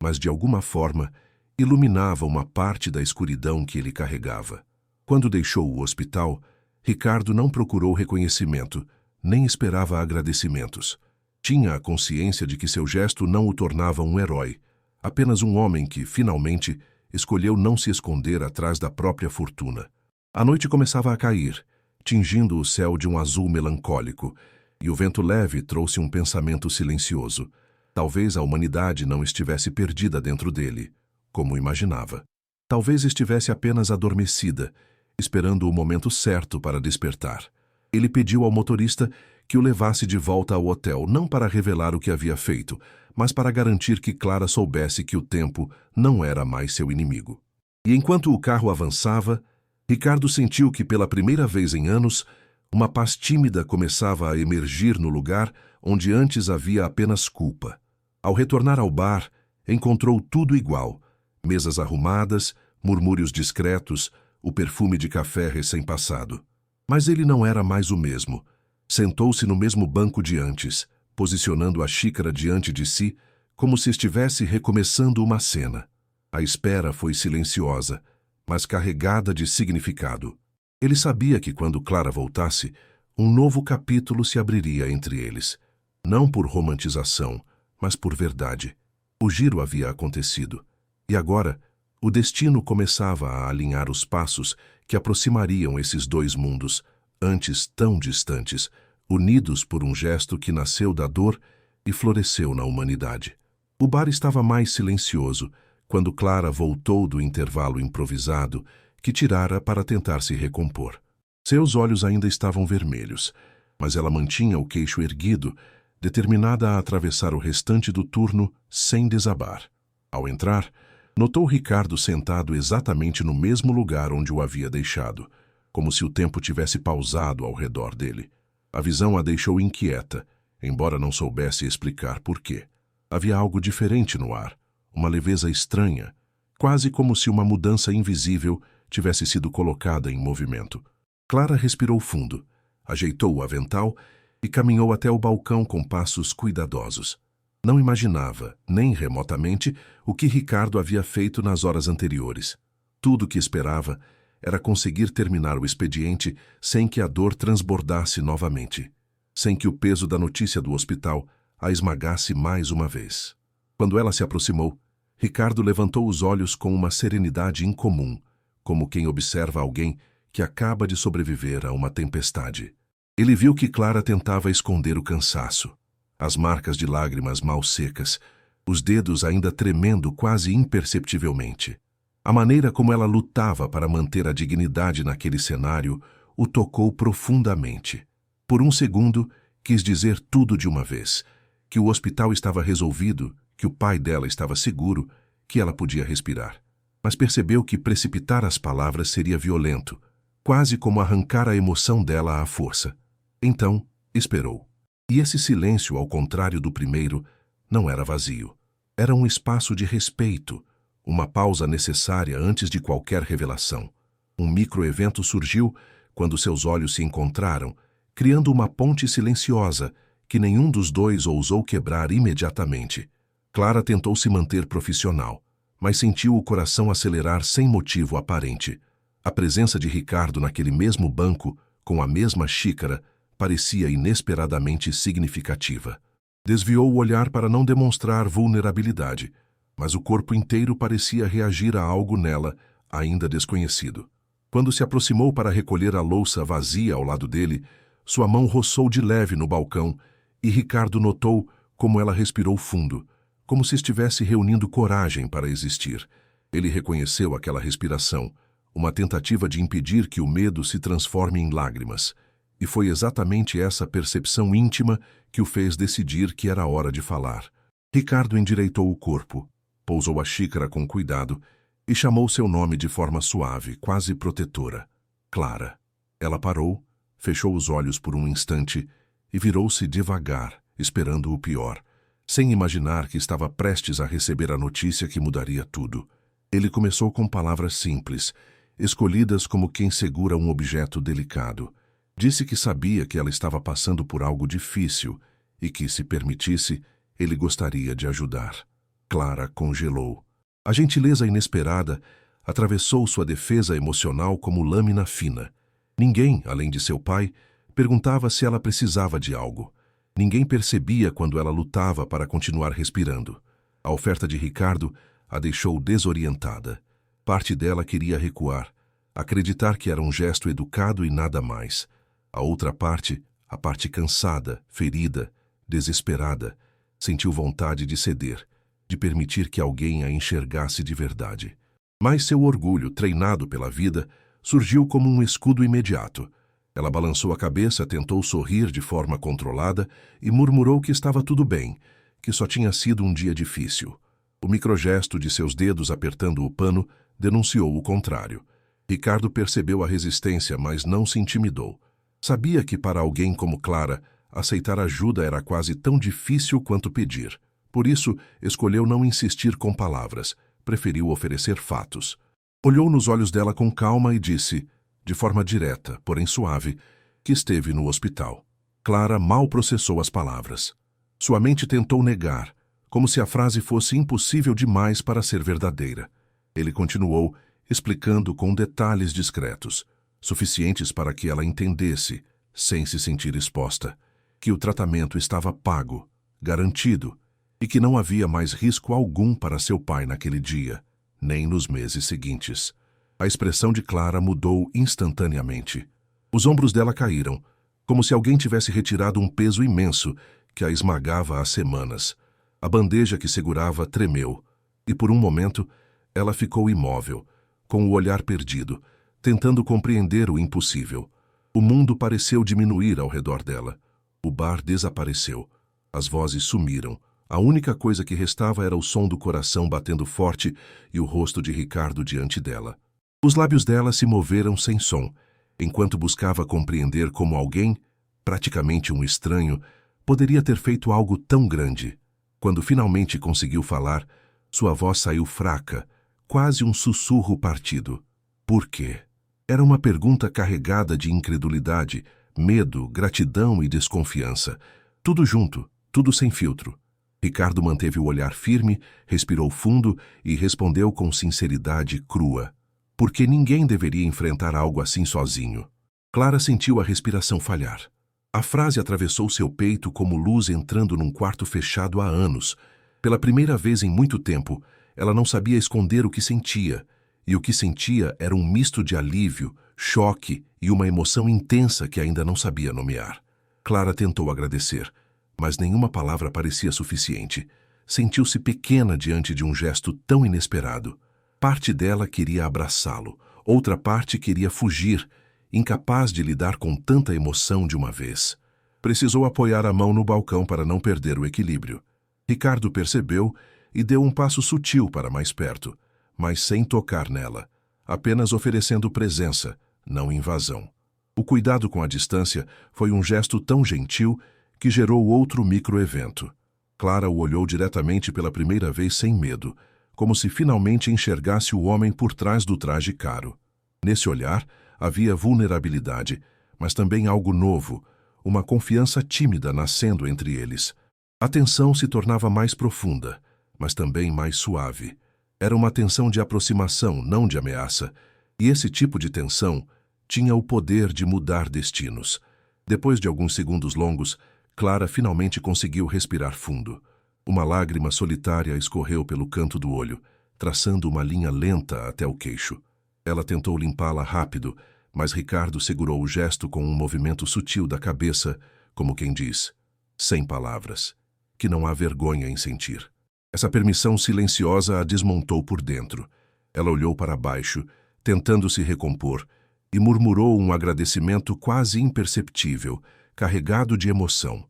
mas de alguma forma iluminava uma parte da escuridão que ele carregava. Quando deixou o hospital, Ricardo não procurou reconhecimento, nem esperava agradecimentos. Tinha a consciência de que seu gesto não o tornava um herói, apenas um homem que, finalmente, escolheu não se esconder atrás da própria fortuna. A noite começava a cair, tingindo o céu de um azul melancólico, e o vento leve trouxe um pensamento silencioso. Talvez a humanidade não estivesse perdida dentro dele, como imaginava. Talvez estivesse apenas adormecida, esperando o momento certo para despertar. Ele pediu ao motorista que o levasse de volta ao hotel, não para revelar o que havia feito, mas para garantir que Clara soubesse que o tempo não era mais seu inimigo. E enquanto o carro avançava, Ricardo sentiu que pela primeira vez em anos, uma paz tímida começava a emergir no lugar onde antes havia apenas culpa. Ao retornar ao bar, encontrou tudo igual: mesas arrumadas, murmúrios discretos, o perfume de café recém-passado. Mas ele não era mais o mesmo. Sentou-se no mesmo banco de antes, posicionando a xícara diante de si, como se estivesse recomeçando uma cena. A espera foi silenciosa, mas carregada de significado. Ele sabia que quando Clara voltasse, um novo capítulo se abriria entre eles. Não por romantização, mas por verdade. O giro havia acontecido. E agora, o destino começava a alinhar os passos que aproximariam esses dois mundos, antes tão distantes, unidos por um gesto que nasceu da dor e floresceu na humanidade. O bar estava mais silencioso quando Clara voltou do intervalo improvisado que tirara para tentar se recompor. Seus olhos ainda estavam vermelhos, mas ela mantinha o queixo erguido, determinada a atravessar o restante do turno sem desabar. Ao entrar, notou Ricardo sentado exatamente no mesmo lugar onde o havia deixado, como se o tempo tivesse pausado ao redor dele. A visão a deixou inquieta, embora não soubesse explicar por quê. Havia algo diferente no ar, uma leveza estranha, quase como se uma mudança invisível tivesse sido colocada em movimento. Clara respirou fundo, ajeitou o avental e caminhou até o balcão com passos cuidadosos. Não imaginava, nem remotamente, o que Ricardo havia feito nas horas anteriores. Tudo o que esperava era conseguir terminar o expediente sem que a dor transbordasse novamente, sem que o peso da notícia do hospital a esmagasse mais uma vez. Quando ela se aproximou, Ricardo levantou os olhos com uma serenidade incomum, como quem observa alguém que acaba de sobreviver a uma tempestade. Ele viu que Clara tentava esconder o cansaço, as marcas de lágrimas mal secas, os dedos ainda tremendo quase imperceptivelmente. A maneira como ela lutava para manter a dignidade naquele cenário o tocou profundamente. Por um segundo, quis dizer tudo de uma vez, que o hospital estava resolvido, que o pai dela estava seguro, que ela podia respirar. Mas percebeu que precipitar as palavras seria violento, quase como arrancar a emoção dela à força. Então, esperou. E esse silêncio, ao contrário do primeiro, não era vazio. Era um espaço de respeito, uma pausa necessária antes de qualquer revelação. Um microevento surgiu quando seus olhos se encontraram, criando uma ponte silenciosa que nenhum dos dois ousou quebrar imediatamente. Clara tentou se manter profissional, mas sentiu o coração acelerar sem motivo aparente. A presença de Ricardo naquele mesmo banco, com a mesma xícara, parecia inesperadamente significativa. Desviou o olhar para não demonstrar vulnerabilidade, mas o corpo inteiro parecia reagir a algo nela, ainda desconhecido. Quando se aproximou para recolher a louça vazia ao lado dele, sua mão roçou de leve no balcão e Ricardo notou como ela respirou fundo, como se estivesse reunindo coragem para existir. Ele reconheceu aquela respiração, uma tentativa de impedir que o medo se transforme em lágrimas. E foi exatamente essa percepção íntima que o fez decidir que era hora de falar. Ricardo endireitou o corpo, pousou a xícara com cuidado e chamou seu nome de forma suave, quase protetora. Clara. Ela parou, fechou os olhos por um instante e virou-se devagar, esperando o pior, sem imaginar que estava prestes a receber a notícia que mudaria tudo. Ele começou com palavras simples, escolhidas como quem segura um objeto delicado. Disse que sabia que ela estava passando por algo difícil e que, se permitisse, ele gostaria de ajudar. Clara congelou. A gentileza inesperada atravessou sua defesa emocional como lâmina fina. Ninguém, além de seu pai, perguntava se ela precisava de algo. Ninguém percebia quando ela lutava para continuar respirando. A oferta de Ricardo a deixou desorientada. Parte dela queria recuar, acreditar que era um gesto educado e nada mais. A outra parte, a parte cansada, ferida, desesperada, sentiu vontade de ceder, de permitir que alguém a enxergasse de verdade. Mas seu orgulho, treinado pela vida, surgiu como um escudo imediato. Ela balançou a cabeça, tentou sorrir de forma controlada e murmurou que estava tudo bem, que só tinha sido um dia difícil. O microgesto de seus dedos apertando o pano denunciou o contrário. Ricardo percebeu a resistência, mas não se intimidou. Sabia que para alguém como Clara, aceitar ajuda era quase tão difícil quanto pedir. Por isso, escolheu não insistir com palavras, preferiu oferecer fatos. Olhou nos olhos dela com calma e disse, de forma direta, porém suave, que esteve no hospital. Clara mal processou as palavras. Sua mente tentou negar, como se a frase fosse impossível demais para ser verdadeira. Ele continuou, explicando com detalhes discretos, suficientes para que ela entendesse, sem se sentir exposta, que o tratamento estava pago, garantido, e que não havia mais risco algum para seu pai naquele dia, nem nos meses seguintes. A expressão de Clara mudou instantaneamente. Os ombros dela caíram, como se alguém tivesse retirado um peso imenso que a esmagava há semanas. A bandeja que segurava tremeu, e por um momento ela ficou imóvel, com o olhar perdido, tentando compreender o impossível. O mundo pareceu diminuir ao redor dela. O bar desapareceu. As vozes sumiram. A única coisa que restava era o som do coração batendo forte e o rosto de Ricardo diante dela. Os lábios dela se moveram sem som, enquanto buscava compreender como alguém, praticamente um estranho, poderia ter feito algo tão grande. Quando finalmente conseguiu falar, sua voz saiu fraca, quase um sussurro partido. Por quê? Era uma pergunta carregada de incredulidade, medo, gratidão e desconfiança. Tudo junto, tudo sem filtro. Ricardo manteve o olhar firme, respirou fundo e respondeu com sinceridade crua. Porque ninguém deveria enfrentar algo assim sozinho. Clara sentiu a respiração falhar. A frase atravessou seu peito como luz entrando num quarto fechado há anos. Pela primeira vez em muito tempo, ela não sabia esconder o que sentia. E o que sentia era um misto de alívio, choque e uma emoção intensa que ainda não sabia nomear. Clara tentou agradecer, mas nenhuma palavra parecia suficiente. Sentiu-se pequena diante de um gesto tão inesperado. Parte dela queria abraçá-lo, outra parte queria fugir, incapaz de lidar com tanta emoção de uma vez. Precisou apoiar a mão no balcão para não perder o equilíbrio. Ricardo percebeu e deu um passo sutil para mais perto, mas sem tocar nela, apenas oferecendo presença, não invasão. O cuidado com a distância foi um gesto tão gentil que gerou outro microevento. Clara o olhou diretamente pela primeira vez sem medo, como se finalmente enxergasse o homem por trás do traje caro. Nesse olhar havia vulnerabilidade, mas também algo novo, uma confiança tímida nascendo entre eles. A tensão se tornava mais profunda, mas também mais suave. Era uma tensão de aproximação, não de ameaça, e esse tipo de tensão tinha o poder de mudar destinos. Depois de alguns segundos longos, Clara finalmente conseguiu respirar fundo. Uma lágrima solitária escorreu pelo canto do olho, traçando uma linha lenta até o queixo. Ela tentou limpá-la rápido, mas Ricardo segurou o gesto com um movimento sutil da cabeça, como quem diz, sem palavras, que não há vergonha em sentir. Essa permissão silenciosa a desmontou por dentro. Ela olhou para baixo, tentando se recompor, e murmurou um agradecimento quase imperceptível, carregado de emoção.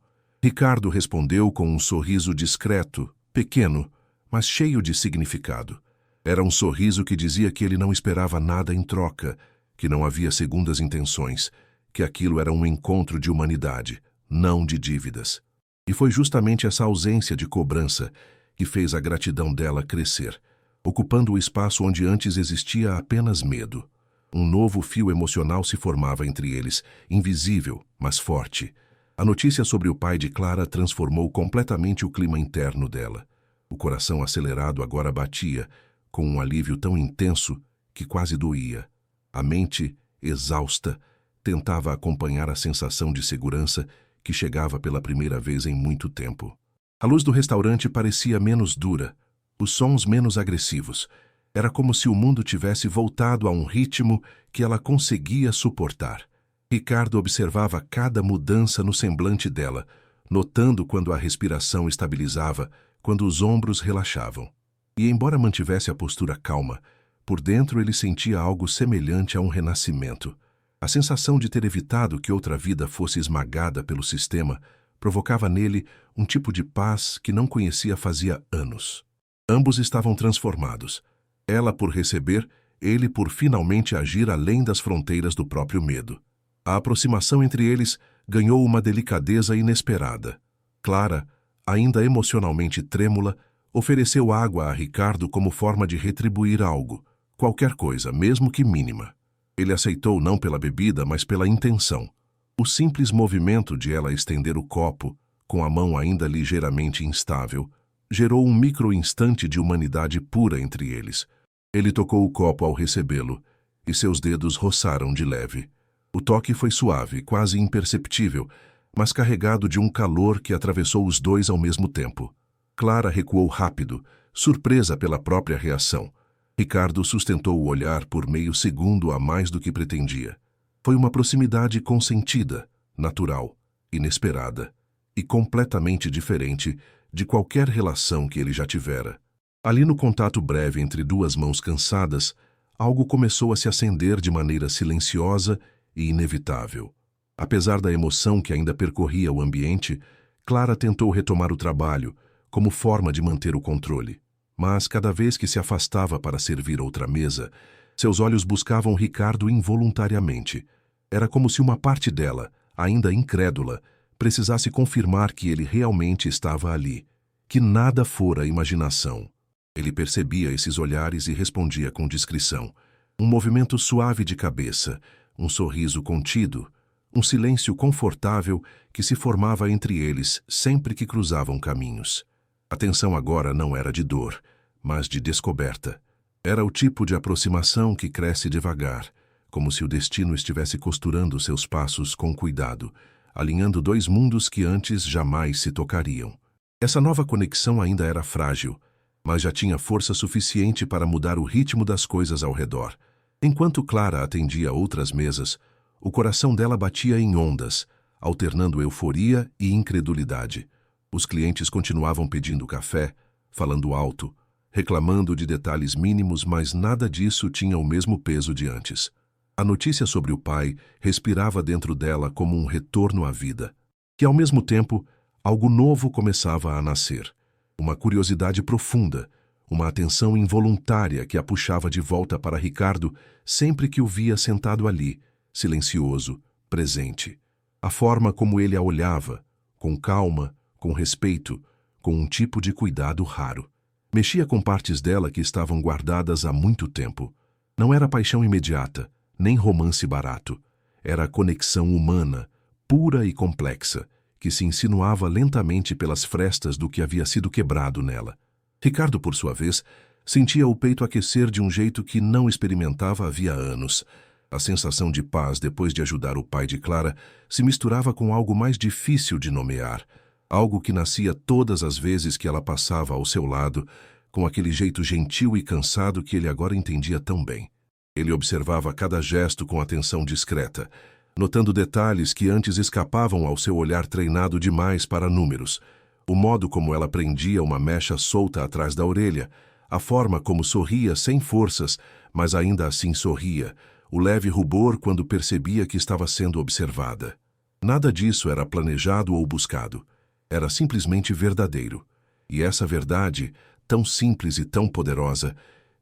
Ricardo respondeu com um sorriso discreto, pequeno, mas cheio de significado. Era um sorriso que dizia que ele não esperava nada em troca, que não havia segundas intenções, que aquilo era um encontro de humanidade, não de dívidas. E foi justamente essa ausência de cobrança que fez a gratidão dela crescer, ocupando o espaço onde antes existia apenas medo. Um novo fio emocional se formava entre eles, invisível, mas forte. A notícia sobre o pai de Clara transformou completamente o clima interno dela. O coração acelerado agora batia, com um alívio tão intenso que quase doía. A mente, exausta, tentava acompanhar a sensação de segurança que chegava pela primeira vez em muito tempo. A luz do restaurante parecia menos dura, os sons menos agressivos. Era como se o mundo tivesse voltado a um ritmo que ela conseguia suportar. Ricardo observava cada mudança no semblante dela, notando quando a respiração estabilizava, quando os ombros relaxavam. E embora mantivesse a postura calma, por dentro ele sentia algo semelhante a um renascimento. A sensação de ter evitado que outra vida fosse esmagada pelo sistema provocava nele um tipo de paz que não conhecia fazia anos. Ambos estavam transformados. Ela por receber, ele por finalmente agir além das fronteiras do próprio medo. A aproximação entre eles ganhou uma delicadeza inesperada. Clara, ainda emocionalmente trêmula, ofereceu água a Ricardo como forma de retribuir algo, qualquer coisa, mesmo que mínima. Ele aceitou não pela bebida, mas pela intenção. O simples movimento de ela estender o copo, com a mão ainda ligeiramente instável, gerou um micro-instante de humanidade pura entre eles. Ele tocou o copo ao recebê-lo, e seus dedos roçaram de leve. O toque foi suave, quase imperceptível, mas carregado de um calor que atravessou os dois ao mesmo tempo. Clara recuou rápido, surpresa pela própria reação. Ricardo sustentou o olhar por meio segundo a mais do que pretendia. Foi uma proximidade consentida, natural, inesperada e completamente diferente de qualquer relação que ele já tivera. Ali no contato breve entre duas mãos cansadas, algo começou a se acender de maneira silenciosa e inevitável. Apesar da emoção que ainda percorria o ambiente, Clara tentou retomar o trabalho, como forma de manter o controle. Mas cada vez que se afastava para servir outra mesa, seus olhos buscavam Ricardo involuntariamente. Era como se uma parte dela, ainda incrédula, precisasse confirmar que ele realmente estava ali, que nada fora imaginação. Ele percebia esses olhares e respondia com discrição. Um movimento suave de cabeça, um sorriso contido, um silêncio confortável que se formava entre eles sempre que cruzavam caminhos. A tensão agora não era de dor, mas de descoberta. Era o tipo de aproximação que cresce devagar, como se o destino estivesse costurando seus passos com cuidado, alinhando dois mundos que antes jamais se tocariam. Essa nova conexão ainda era frágil, mas já tinha força suficiente para mudar o ritmo das coisas ao redor. Enquanto Clara atendia outras mesas, o coração dela batia em ondas, alternando euforia e incredulidade. Os clientes continuavam pedindo café, falando alto, reclamando de detalhes mínimos, mas nada disso tinha o mesmo peso de antes. A notícia sobre o pai respirava dentro dela como um retorno à vida. Que, ao mesmo tempo, algo novo começava a nascer. Uma curiosidade profunda, uma atenção involuntária que a puxava de volta para Ricardo sempre que o via sentado ali, silencioso, presente. A forma como ele a olhava, com calma, com respeito, com um tipo de cuidado raro. Mexia com partes dela que estavam guardadas há muito tempo. Não era paixão imediata, nem romance barato. Era a conexão humana, pura e complexa, que se insinuava lentamente pelas frestas do que havia sido quebrado nela. Ricardo, por sua vez, sentia o peito aquecer de um jeito que não experimentava havia anos. A sensação de paz depois de ajudar o pai de Clara se misturava com algo mais difícil de nomear, algo que nascia todas as vezes que ela passava ao seu lado, com aquele jeito gentil e cansado que ele agora entendia tão bem. Ele observava cada gesto com atenção discreta, notando detalhes que antes escapavam ao seu olhar treinado demais para números. O modo como ela prendia uma mecha solta atrás da orelha, a forma como sorria sem forças, mas ainda assim sorria, o leve rubor quando percebia que estava sendo observada. Nada disso era planejado ou buscado. Era simplesmente verdadeiro. E essa verdade, tão simples e tão poderosa,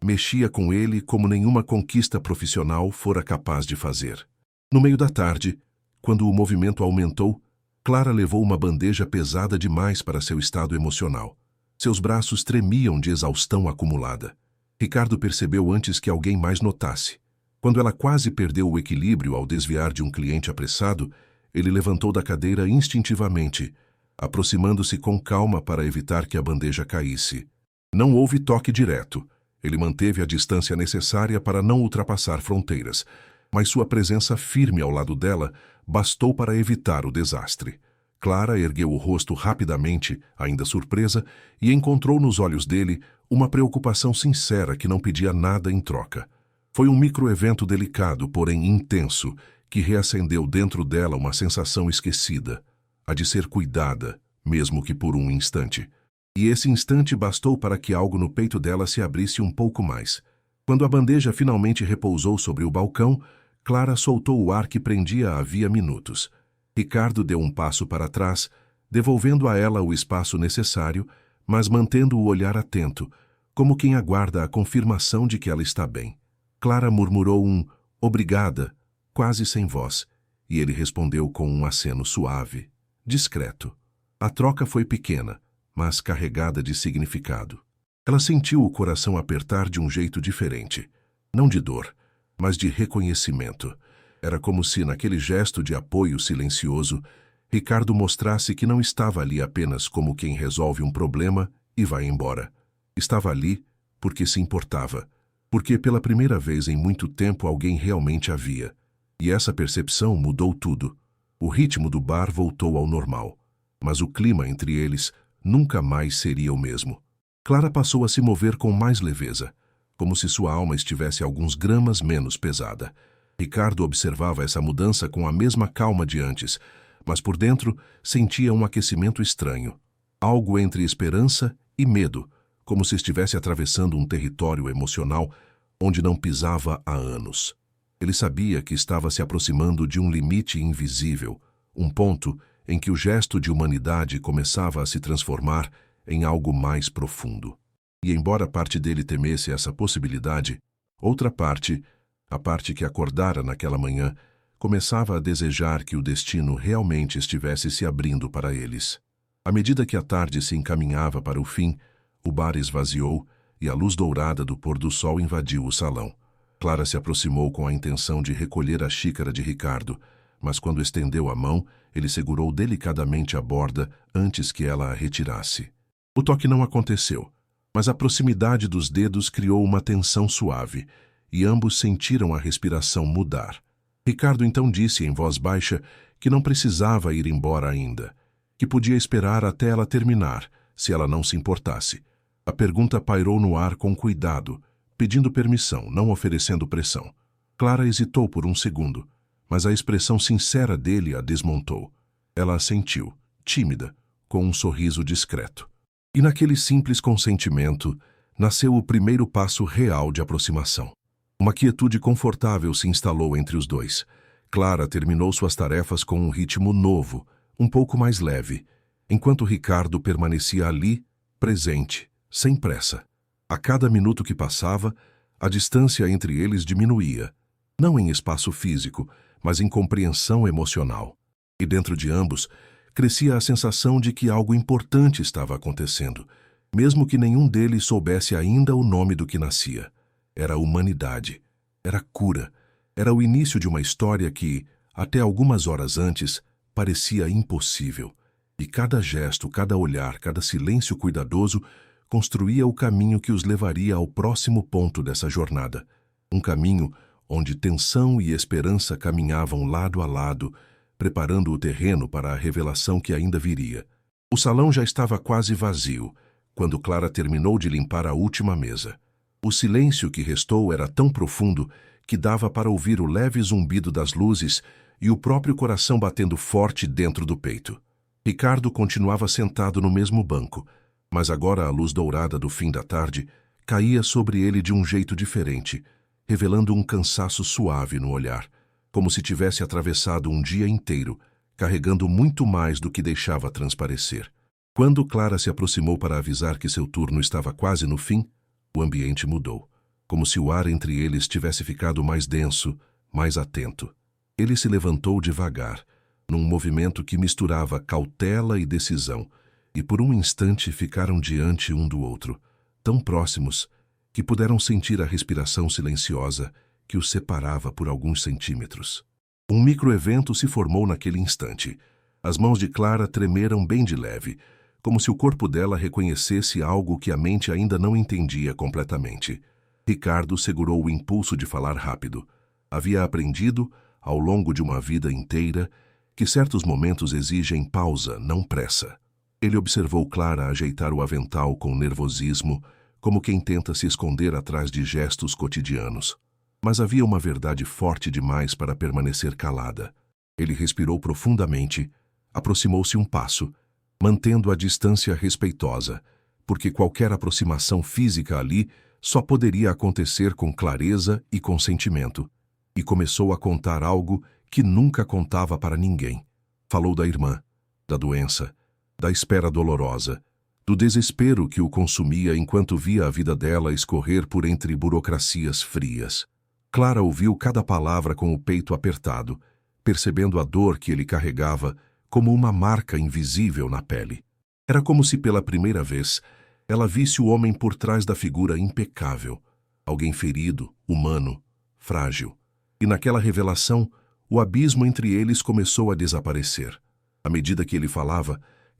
mexia com ele como nenhuma conquista profissional fora capaz de fazer. No meio da tarde, quando o movimento aumentou, Clara levou uma bandeja pesada demais para seu estado emocional. Seus braços tremiam de exaustão acumulada. Ricardo percebeu antes que alguém mais notasse. Quando ela quase perdeu o equilíbrio ao desviar de um cliente apressado, ele levantou da cadeira instintivamente, aproximando-se com calma para evitar que a bandeja caísse. Não houve toque direto. Ele manteve a distância necessária para não ultrapassar fronteiras, mas sua presença firme ao lado dela bastou para evitar o desastre. Clara ergueu o rosto rapidamente, ainda surpresa, e encontrou nos olhos dele uma preocupação sincera que não pedia nada em troca. Foi um microevento delicado, porém intenso, que reacendeu dentro dela uma sensação esquecida, a de ser cuidada, mesmo que por um instante. E esse instante bastou para que algo no peito dela se abrisse um pouco mais. Quando a bandeja finalmente repousou sobre o balcão, Clara soltou o ar que prendia havia minutos. Ricardo deu um passo para trás, devolvendo a ela o espaço necessário, mas mantendo o olhar atento, como quem aguarda a confirmação de que ela está bem. Clara murmurou um "obrigada", quase sem voz, e ele respondeu com um aceno suave, discreto. A troca foi pequena, mas carregada de significado. Ela sentiu o coração apertar de um jeito diferente, não de dor, mas de reconhecimento. Era como se, naquele gesto de apoio silencioso, Ricardo mostrasse que não estava ali apenas como quem resolve um problema e vai embora. Estava ali porque se importava, porque pela primeira vez em muito tempo alguém realmente a via. E essa percepção mudou tudo. O ritmo do bar voltou ao normal, mas o clima entre eles nunca mais seria o mesmo. Clara passou a se mover com mais leveza, como se sua alma estivesse alguns gramas menos pesada. Ricardo observava essa mudança com a mesma calma de antes, mas por dentro sentia um aquecimento estranho. Algo entre esperança e medo, como se estivesse atravessando um território emocional onde não pisava há anos. Ele sabia que estava se aproximando de um limite invisível, um ponto em que o gesto de humanidade começava a se transformar em algo mais profundo. E embora parte dele temesse essa possibilidade, outra parte, a parte que acordara naquela manhã, começava a desejar que o destino realmente estivesse se abrindo para eles. À medida que a tarde se encaminhava para o fim, o bar esvaziou e a luz dourada do pôr do sol invadiu o salão. Clara se aproximou com a intenção de recolher a xícara de Ricardo, mas quando estendeu a mão, ele segurou delicadamente a borda antes que ela a retirasse. O toque não aconteceu, mas a proximidade dos dedos criou uma tensão suave, e ambos sentiram a respiração mudar. Ricardo então disse em voz baixa que não precisava ir embora ainda, que podia esperar até ela terminar, se ela não se importasse. A pergunta pairou no ar com cuidado, pedindo permissão, não oferecendo pressão. Clara hesitou por um segundo, mas a expressão sincera dele a desmontou. Ela assentiu, tímida, com um sorriso discreto. E naquele simples consentimento, nasceu o primeiro passo real de aproximação. Uma quietude confortável se instalou entre os dois. Clara terminou suas tarefas com um ritmo novo, um pouco mais leve, enquanto Ricardo permanecia ali, presente, sem pressa. A cada minuto que passava, a distância entre eles diminuía, não em espaço físico, mas em compreensão emocional. E dentro de ambos, crescia a sensação de que algo importante estava acontecendo, mesmo que nenhum deles soubesse ainda o nome do que nascia. Era humanidade, era cura, era o início de uma história que, até algumas horas antes, parecia impossível. E cada gesto, cada olhar, cada silêncio cuidadoso construía o caminho que os levaria ao próximo ponto dessa jornada. Um caminho onde tensão e esperança caminhavam lado a lado, preparando o terreno para a revelação que ainda viria. O salão já estava quase vazio, quando Clara terminou de limpar a última mesa. O silêncio que restou era tão profundo que dava para ouvir o leve zumbido das luzes e o próprio coração batendo forte dentro do peito. Ricardo continuava sentado no mesmo banco, mas agora a luz dourada do fim da tarde caía sobre ele de um jeito diferente, revelando um cansaço suave no olhar, como se tivesse atravessado um dia inteiro, carregando muito mais do que deixava transparecer. Quando Clara se aproximou para avisar que seu turno estava quase no fim, o ambiente mudou, como se o ar entre eles tivesse ficado mais denso, mais atento. Ele se levantou devagar, num movimento que misturava cautela e decisão, e por um instante ficaram diante um do outro, tão próximos que puderam sentir a respiração silenciosa que os separava por alguns centímetros. Um microevento se formou naquele instante. As mãos de Clara tremeram bem de leve, como se o corpo dela reconhecesse algo que a mente ainda não entendia completamente. Ricardo segurou o impulso de falar rápido. Havia aprendido, ao longo de uma vida inteira, que certos momentos exigem pausa, não pressa. Ele observou Clara ajeitar o avental com nervosismo, como quem tenta se esconder atrás de gestos cotidianos. Mas havia uma verdade forte demais para permanecer calada. Ele respirou profundamente, aproximou-se um passo, mantendo a distância respeitosa, porque qualquer aproximação física ali só poderia acontecer com clareza e consentimento. E começou a contar algo que nunca contava para ninguém. Falou da irmã, da doença, da espera dolorosa, do desespero que o consumia enquanto via a vida dela escorrer por entre burocracias frias. Clara ouviu cada palavra com o peito apertado, percebendo a dor que ele carregava como uma marca invisível na pele. Era como se pela primeira vez ela visse o homem por trás da figura impecável, alguém ferido, humano, frágil. E naquela revelação, o abismo entre eles começou a desaparecer. À medida que ele falava,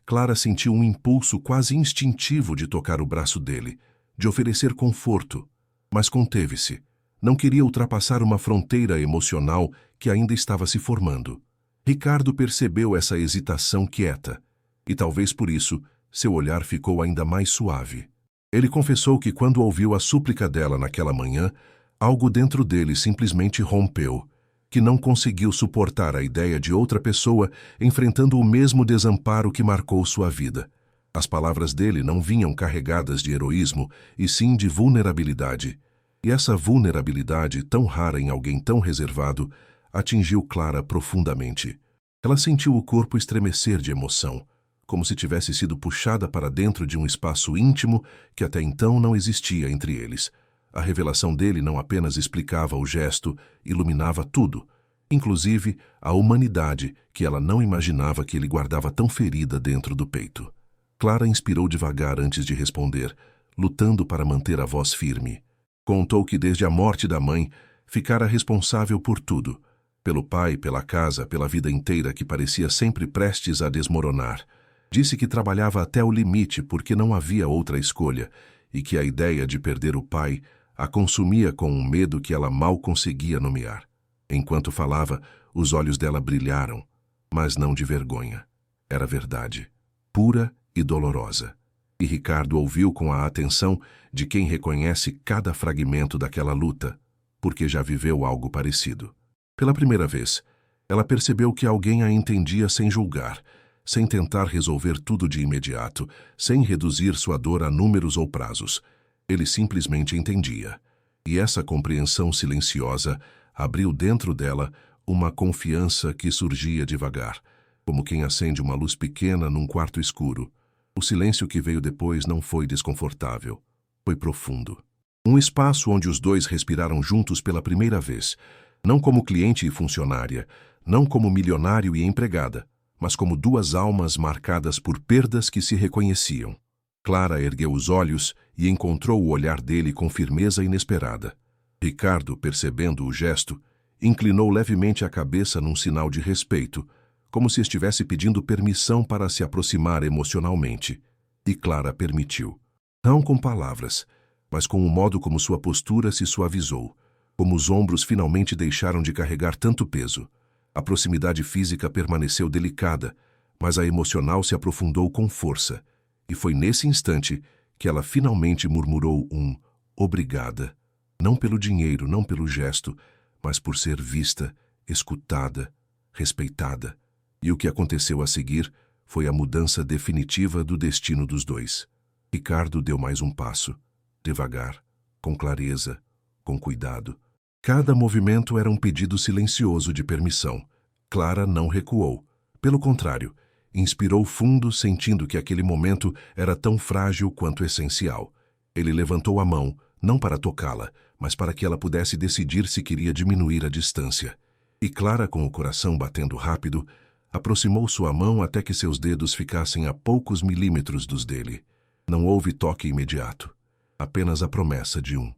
Clara sentiu um impulso quase instintivo de tocar o braço dele, de oferecer conforto, mas conteve-se. Não queria ultrapassar uma fronteira emocional que ainda estava se formando. Ricardo percebeu essa hesitação quieta, e talvez por isso seu olhar ficou ainda mais suave. Ele confessou que quando ouviu a súplica dela naquela manhã, algo dentro dele simplesmente rompeu, que não conseguiu suportar a ideia de outra pessoa enfrentando o mesmo desamparo que marcou sua vida. As palavras dele não vinham carregadas de heroísmo, e sim de vulnerabilidade. E essa vulnerabilidade, tão rara em alguém tão reservado, atingiu Clara profundamente. Ela sentiu o corpo estremecer de emoção, como se tivesse sido puxada para dentro de um espaço íntimo que até então não existia entre eles. A revelação dele não apenas explicava o gesto, iluminava tudo, inclusive a humanidade que ela não imaginava que ele guardava tão ferida dentro do peito. Clara inspirou devagar antes de responder, lutando para manter a voz firme. Contou que desde a morte da mãe, ficara responsável por tudo, pelo pai, pela casa, pela vida inteira que parecia sempre prestes a desmoronar. Disse que trabalhava até o limite porque não havia outra escolha, e que a ideia de perder o pai a consumia com um medo que ela mal conseguia nomear. Enquanto falava, os olhos dela brilharam, mas não de vergonha. Era verdade, pura e dolorosa. E Ricardo ouviu com a atenção de quem reconhece cada fragmento daquela luta, porque já viveu algo parecido. Pela primeira vez, ela percebeu que alguém a entendia sem julgar, sem tentar resolver tudo de imediato, sem reduzir sua dor a números ou prazos. Ele simplesmente entendia. E essa compreensão silenciosa abriu dentro dela uma confiança que surgia devagar, como quem acende uma luz pequena num quarto escuro. O silêncio que veio depois não foi desconfortável, foi profundo. Um espaço onde os dois respiraram juntos pela primeira vez, não como cliente e funcionária, não como milionário e empregada, mas como duas almas marcadas por perdas que se reconheciam. Clara ergueu os olhos e encontrou o olhar dele com firmeza inesperada. Ricardo, percebendo o gesto, inclinou levemente a cabeça num sinal de respeito, como se estivesse pedindo permissão para se aproximar emocionalmente. E Clara permitiu. Não com palavras, mas com o modo como sua postura se suavizou, como os ombros finalmente deixaram de carregar tanto peso. A proximidade física permaneceu delicada, mas a emocional se aprofundou com força. E foi nesse instante que ela finalmente murmurou um obrigada, não pelo dinheiro, não pelo gesto, mas por ser vista, escutada, respeitada. E o que aconteceu a seguir foi a mudança definitiva do destino dos dois. Ricardo deu mais um passo, devagar, com clareza, com cuidado. Cada movimento era um pedido silencioso de permissão. Clara não recuou. Pelo contrário, inspirou fundo, sentindo que aquele momento era tão frágil quanto essencial. Ele levantou a mão, não para tocá-la, mas para que ela pudesse decidir se queria diminuir a distância. E Clara, com o coração batendo rápido, aproximou sua mão até que seus dedos ficassem a poucos milímetros dos dele. Não houve toque imediato, apenas a promessa de um.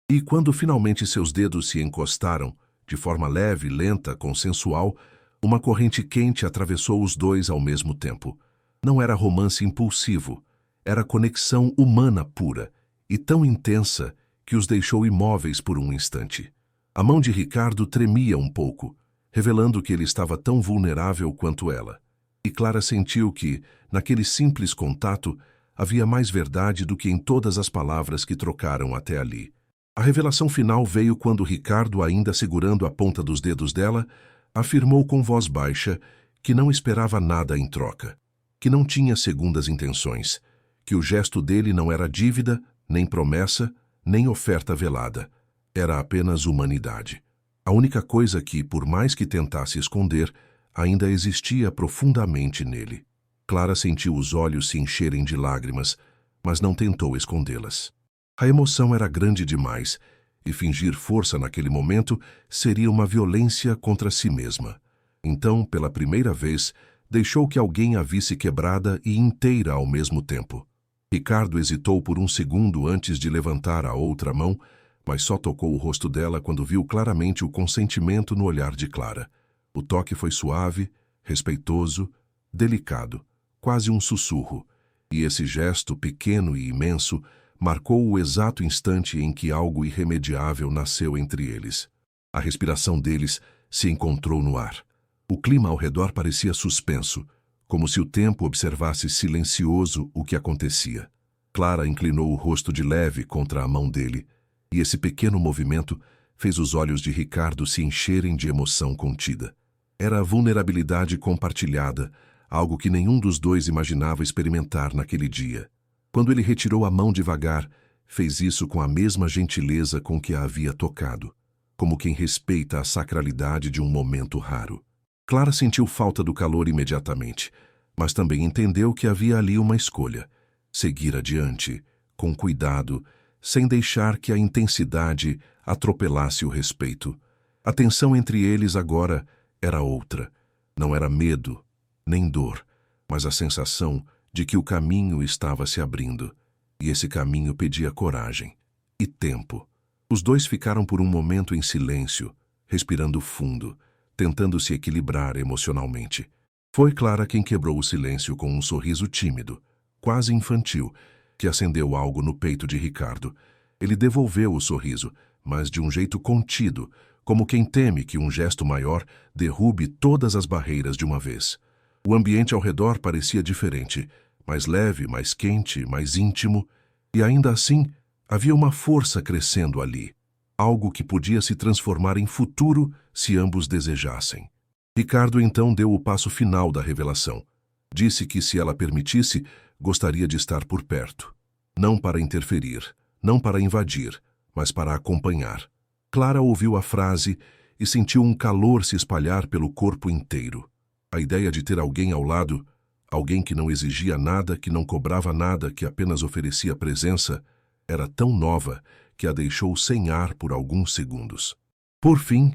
E quando finalmente seus dedos se encostaram, de forma leve, lenta, consensual, uma corrente quente atravessou os dois ao mesmo tempo. Não era romance impulsivo, era conexão humana pura, e tão intensa que os deixou imóveis por um instante. A mão de Ricardo tremia um pouco, revelando que ele estava tão vulnerável quanto ela. E Clara sentiu que, naquele simples contato, havia mais verdade do que em todas as palavras que trocaram até ali. A revelação final veio quando Ricardo, ainda segurando a ponta dos dedos dela, afirmou com voz baixa que não esperava nada em troca, que não tinha segundas intenções, que o gesto dele não era dívida, nem promessa, nem oferta velada. Era apenas humanidade. A única coisa que, por mais que tentasse esconder, ainda existia profundamente nele. Clara sentiu os olhos se encherem de lágrimas, mas não tentou escondê-las. A emoção era grande demais, e fingir força naquele momento seria uma violência contra si mesma. Então, pela primeira vez, deixou que alguém a visse quebrada e inteira ao mesmo tempo. Ricardo hesitou por um segundo antes de levantar a outra mão, mas só tocou o rosto dela quando viu claramente o consentimento no olhar de Clara. O toque foi suave, respeitoso, delicado, quase um sussurro, e esse gesto pequeno e imenso marcou o exato instante em que algo irremediável nasceu entre eles. A respiração deles se encontrou no ar. O clima ao redor parecia suspenso, como se o tempo observasse silencioso o que acontecia. Clara inclinou o rosto de leve contra a mão dele, e esse pequeno movimento fez os olhos de Ricardo se encherem de emoção contida. Era a vulnerabilidade compartilhada, algo que nenhum dos dois imaginava experimentar naquele dia. Quando ele retirou a mão devagar, fez isso com a mesma gentileza com que a havia tocado, como quem respeita a sacralidade de um momento raro. Clara sentiu falta do calor imediatamente, mas também entendeu que havia ali uma escolha: seguir adiante, com cuidado, sem deixar que a intensidade atropelasse o respeito. A tensão entre eles agora era outra. Não era medo, nem dor, mas a sensação de que o caminho estava se abrindo, e esse caminho pedia coragem e tempo. Os dois ficaram por um momento em silêncio, respirando fundo, tentando se equilibrar emocionalmente. Foi Clara quem quebrou o silêncio com um sorriso tímido, quase infantil, que acendeu algo no peito de Ricardo. Ele devolveu o sorriso, mas de um jeito contido, como quem teme que um gesto maior derrube todas as barreiras de uma vez. O ambiente ao redor parecia diferente, mais leve, mais quente, mais íntimo, e ainda assim havia uma força crescendo ali, algo que podia se transformar em futuro se ambos desejassem. Ricardo então deu o passo final da revelação. Disse que, se ela permitisse, gostaria de estar por perto. Não para interferir, não para invadir, mas para acompanhar. Clara ouviu a frase e sentiu um calor se espalhar pelo corpo inteiro. A ideia de ter alguém ao lado, alguém que não exigia nada, que não cobrava nada, que apenas oferecia presença, era tão nova que a deixou sem ar por alguns segundos. Por fim,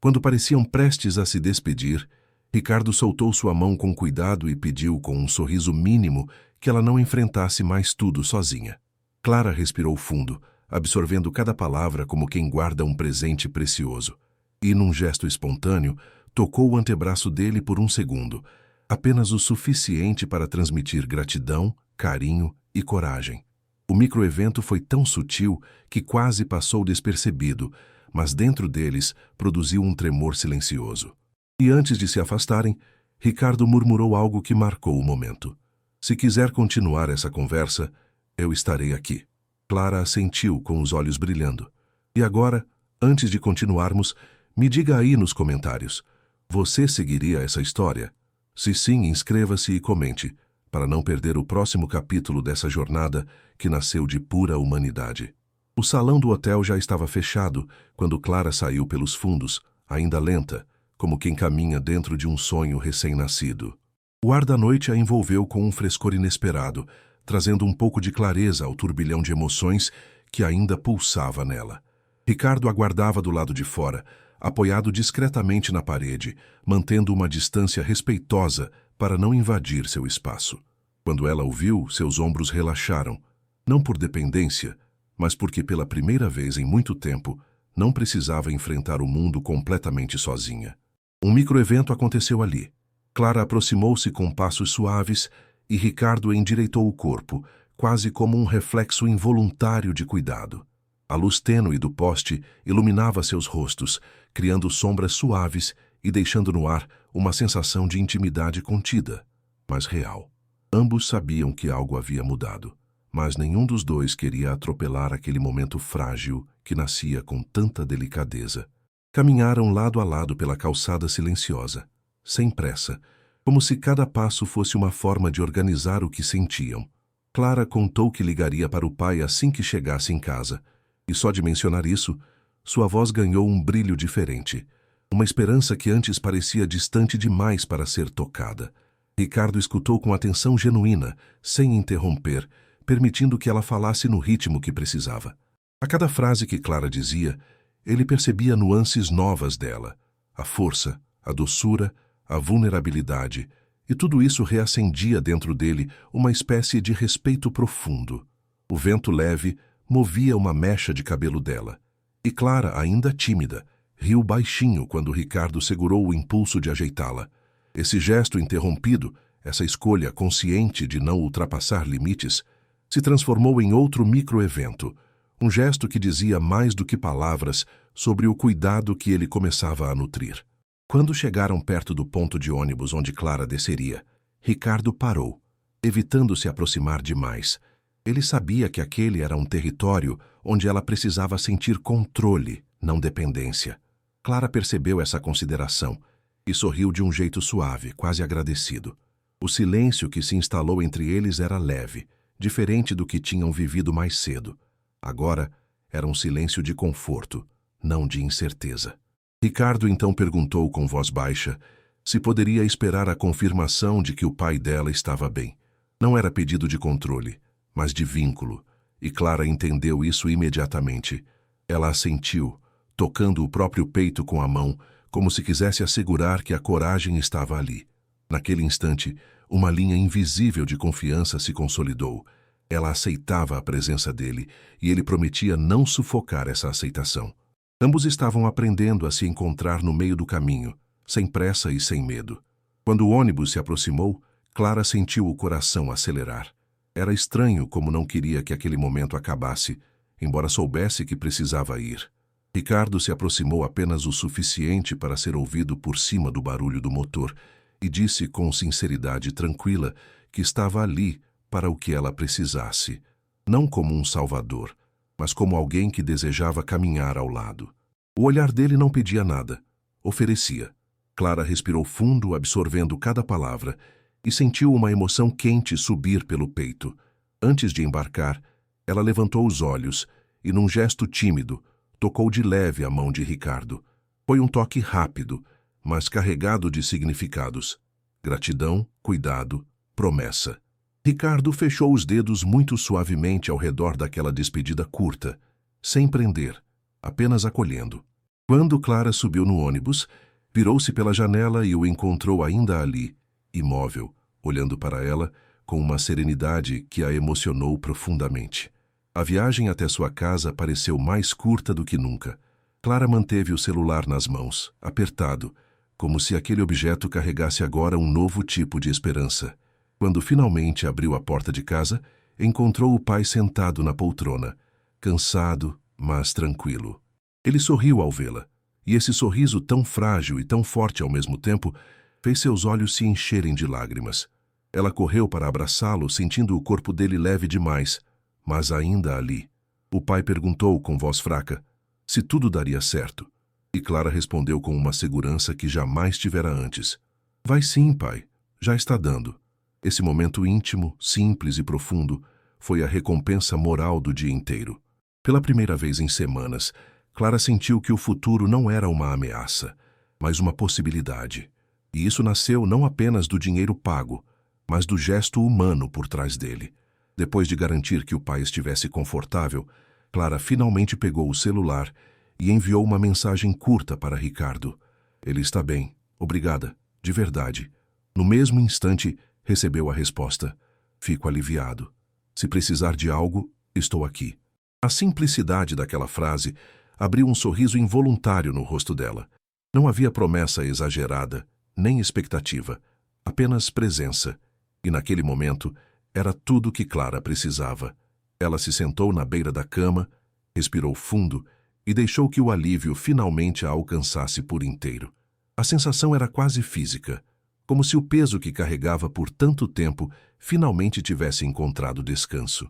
quando pareciam prestes a se despedir, Ricardo soltou sua mão com cuidado e pediu com um sorriso mínimo que ela não enfrentasse mais tudo sozinha. Clara respirou fundo, absorvendo cada palavra como quem guarda um presente precioso. E, num gesto espontâneo, tocou o antebraço dele por um segundo, apenas o suficiente para transmitir gratidão, carinho e coragem. O microevento foi tão sutil que quase passou despercebido, mas dentro deles produziu um tremor silencioso. E antes de se afastarem, Ricardo murmurou algo que marcou o momento. Se quiser continuar essa conversa, eu estarei aqui. Clara assentiu com os olhos brilhando. E agora, antes de continuarmos, me diga aí nos comentários. Você seguiria essa história? Se sim, inscreva-se e comente, para não perder o próximo capítulo dessa jornada que nasceu de pura humanidade. O salão do hotel já estava fechado quando Clara saiu pelos fundos, ainda lenta, como quem caminha dentro de um sonho recém-nascido. O ar da noite a envolveu com um frescor inesperado, trazendo um pouco de clareza ao turbilhão de emoções que ainda pulsava nela. Ricardo aguardava do lado de fora, apoiado discretamente na parede, mantendo uma distância respeitosa para não invadir seu espaço. Quando ela o viu, seus ombros relaxaram, não por dependência, mas porque pela primeira vez em muito tempo não precisava enfrentar o mundo completamente sozinha. Um microevento aconteceu ali. Clara aproximou-se com passos suaves e Ricardo endireitou o corpo, quase como um reflexo involuntário de cuidado. A luz tênue do poste iluminava seus rostos, criando sombras suaves e deixando no ar uma sensação de intimidade contida, mas real. Ambos sabiam que algo havia mudado, mas nenhum dos dois queria atropelar aquele momento frágil que nascia com tanta delicadeza. Caminharam lado a lado pela calçada silenciosa, sem pressa, como se cada passo fosse uma forma de organizar o que sentiam. Clara contou que ligaria para o pai assim que chegasse em casa, e só de mencionar isso, sua voz ganhou um brilho diferente, uma esperança que antes parecia distante demais para ser tocada. Ricardo escutou com atenção genuína, sem interromper, permitindo que ela falasse no ritmo que precisava. A cada frase que Clara dizia, ele percebia nuances novas dela, a força, a doçura, a vulnerabilidade, e tudo isso reacendia dentro dele uma espécie de respeito profundo. O vento leve movia uma mecha de cabelo dela, e Clara, ainda tímida, riu baixinho quando Ricardo segurou o impulso de ajeitá-la. Esse gesto interrompido, essa escolha consciente de não ultrapassar limites, se transformou em outro microevento, um gesto que dizia mais do que palavras sobre o cuidado que ele começava a nutrir. Quando chegaram perto do ponto de ônibus onde Clara desceria, Ricardo parou, evitando se aproximar demais. Ele sabia que aquele era um território onde ela precisava sentir controle, não dependência. Clara percebeu essa consideração e sorriu de um jeito suave, quase agradecido. O silêncio que se instalou entre eles era leve, diferente do que tinham vivido mais cedo. Agora era um silêncio de conforto, não de incerteza. Ricardo então perguntou com voz baixa se poderia esperar a confirmação de que o pai dela estava bem. Não era pedido de controle, mas de vínculo, e Clara entendeu isso imediatamente. Ela assentiu, tocando o próprio peito com a mão, como se quisesse assegurar que a coragem estava ali. Naquele instante, uma linha invisível de confiança se consolidou. Ela aceitava a presença dele, e ele prometia não sufocar essa aceitação. Ambos estavam aprendendo a se encontrar no meio do caminho, sem pressa e sem medo. Quando o ônibus se aproximou, Clara sentiu o coração acelerar. Era estranho como não queria que aquele momento acabasse, embora soubesse que precisava ir. Ricardo se aproximou apenas o suficiente para ser ouvido por cima do barulho do motor e disse com sinceridade tranquila que estava ali para o que ela precisasse, não como um salvador, mas como alguém que desejava caminhar ao lado. O olhar dele não pedia nada, oferecia. Clara respirou fundo, absorvendo cada palavra, e sentiu uma emoção quente subir pelo peito. Antes de embarcar, ela levantou os olhos e, num gesto tímido, tocou de leve a mão de Ricardo. Foi um toque rápido, mas carregado de significados. Gratidão, cuidado, promessa. Ricardo fechou os dedos muito suavemente ao redor daquela despedida curta, sem prender, apenas acolhendo. Quando Clara subiu no ônibus, virou-se pela janela e o encontrou ainda ali, imóvel, olhando para ela com uma serenidade que a emocionou profundamente. A viagem até sua casa pareceu mais curta do que nunca. Clara manteve o celular nas mãos, apertado, como se aquele objeto carregasse agora um novo tipo de esperança. Quando finalmente abriu a porta de casa, encontrou o pai sentado na poltrona, cansado, mas tranquilo. Ele sorriu ao vê-la, e esse sorriso tão frágil e tão forte ao mesmo tempo fez seus olhos se encherem de lágrimas. Ela correu para abraçá-lo, sentindo o corpo dele leve demais, mas ainda ali. O pai perguntou com voz fraca se tudo daria certo, e Clara respondeu com uma segurança que jamais tivera antes. Vai sim, pai, já está dando. Esse momento íntimo, simples e profundo foi a recompensa moral do dia inteiro. Pela primeira vez em semanas, Clara sentiu que o futuro não era uma ameaça, mas uma possibilidade. E isso nasceu não apenas do dinheiro pago, mas do gesto humano por trás dele. Depois de garantir que o pai estivesse confortável, Clara finalmente pegou o celular e enviou uma mensagem curta para Ricardo. Ele está bem, obrigada, de verdade. No mesmo instante, recebeu a resposta. Fico aliviado. Se precisar de algo, estou aqui. A simplicidade daquela frase abriu um sorriso involuntário no rosto dela. Não havia promessa exagerada, nem expectativa, apenas presença. E naquele momento, era tudo o que Clara precisava. Ela se sentou na beira da cama, respirou fundo e deixou que o alívio finalmente a alcançasse por inteiro. A sensação era quase física, como se o peso que carregava por tanto tempo finalmente tivesse encontrado descanso.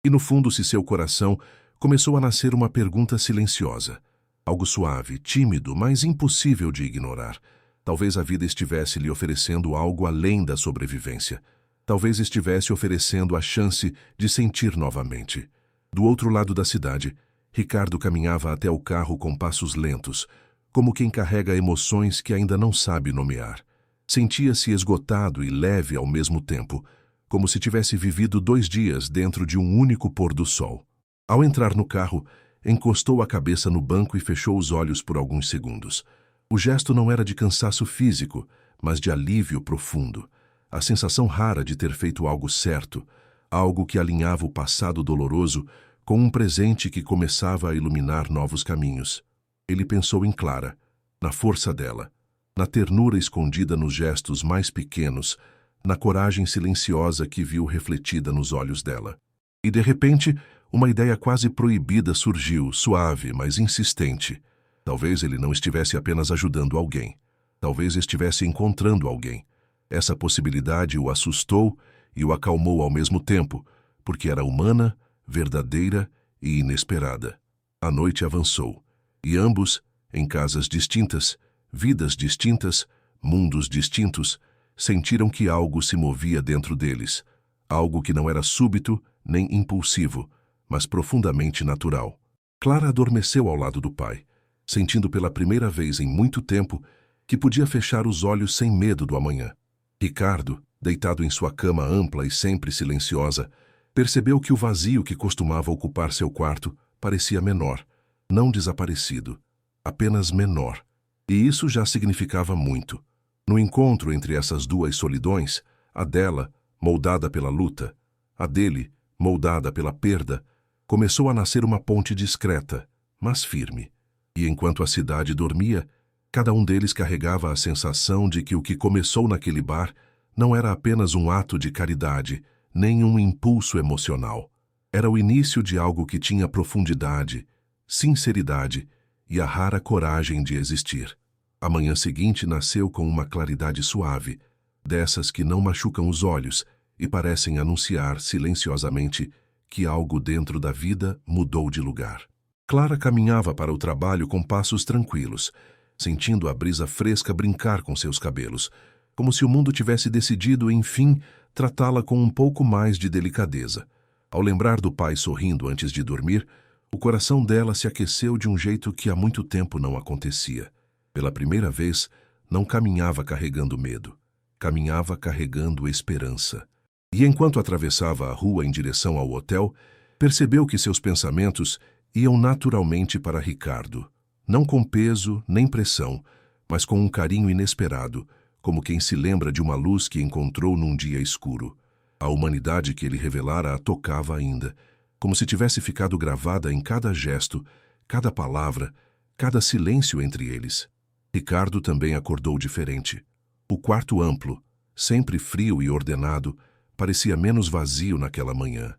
E no fundo de seu coração começou a nascer uma pergunta silenciosa. Algo suave, tímido, mas impossível de ignorar. Talvez a vida estivesse lhe oferecendo algo além da sobrevivência. Talvez estivesse oferecendo a chance de sentir novamente. Do outro lado da cidade, Ricardo caminhava até o carro com passos lentos, como quem carrega emoções que ainda não sabe nomear. Sentia-se esgotado e leve ao mesmo tempo, como se tivesse vivido 2 dias dentro de um único pôr do sol. Ao entrar no carro, encostou a cabeça no banco e fechou os olhos por alguns segundos. O gesto não era de cansaço físico, mas de alívio profundo. A sensação rara de ter feito algo certo, algo que alinhava o passado doloroso com um presente que começava a iluminar novos caminhos. Ele pensou em Clara, na força dela, na ternura escondida nos gestos mais pequenos, na coragem silenciosa que viu refletida nos olhos dela. E de repente, uma ideia quase proibida surgiu, suave, mas insistente. Talvez ele não estivesse apenas ajudando alguém. Talvez estivesse encontrando alguém. Essa possibilidade o assustou e o acalmou ao mesmo tempo, porque era humana, verdadeira e inesperada. A noite avançou, e ambos, em casas distintas, vidas distintas, mundos distintos, sentiram que algo se movia dentro deles, algo que não era súbito nem impulsivo, mas profundamente natural. Clara adormeceu ao lado do pai, sentindo pela primeira vez em muito tempo que podia fechar os olhos sem medo do amanhã. Ricardo, deitado em sua cama ampla e sempre silenciosa, percebeu que o vazio que costumava ocupar seu quarto parecia menor, não desaparecido, apenas menor. E isso já significava muito. No encontro entre essas duas solidões, a dela, moldada pela luta, a dele, moldada pela perda, começou a nascer uma ponte discreta, mas firme. E enquanto a cidade dormia, cada um deles carregava a sensação de que o que começou naquele bar não era apenas um ato de caridade, nem um impulso emocional. Era o início de algo que tinha profundidade, sinceridade e a rara coragem de existir. A manhã seguinte nasceu com uma claridade suave, dessas que não machucam os olhos e parecem anunciar silenciosamente que algo dentro da vida mudou de lugar. Clara caminhava para o trabalho com passos tranquilos, sentindo a brisa fresca brincar com seus cabelos, como se o mundo tivesse decidido, enfim, tratá-la com um pouco mais de delicadeza. Ao lembrar do pai sorrindo antes de dormir, o coração dela se aqueceu de um jeito que há muito tempo não acontecia. Pela primeira vez, não caminhava carregando medo, caminhava carregando esperança. E enquanto atravessava a rua em direção ao hotel, percebeu que seus pensamentos iam naturalmente para Ricardo, não com peso nem pressão, mas com um carinho inesperado, como quem se lembra de uma luz que encontrou num dia escuro. A humanidade que ele revelara a tocava ainda, como se tivesse ficado gravada em cada gesto, cada palavra, cada silêncio entre eles. Ricardo também acordou diferente. O quarto amplo, sempre frio e ordenado, parecia menos vazio naquela manhã.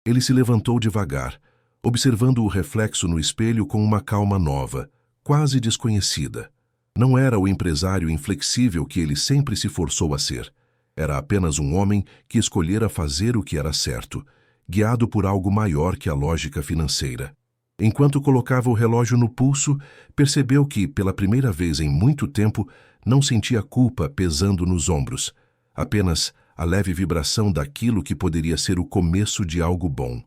Ele se levantou devagar, observando o reflexo no espelho com uma calma nova, quase desconhecida. Não era o empresário inflexível que ele sempre se forçou a ser. Era apenas um homem que escolhera fazer o que era certo, guiado por algo maior que a lógica financeira. Enquanto colocava o relógio no pulso, percebeu que, pela primeira vez em muito tempo, não sentia culpa pesando nos ombros, apenas a leve vibração daquilo que poderia ser o começo de algo bom.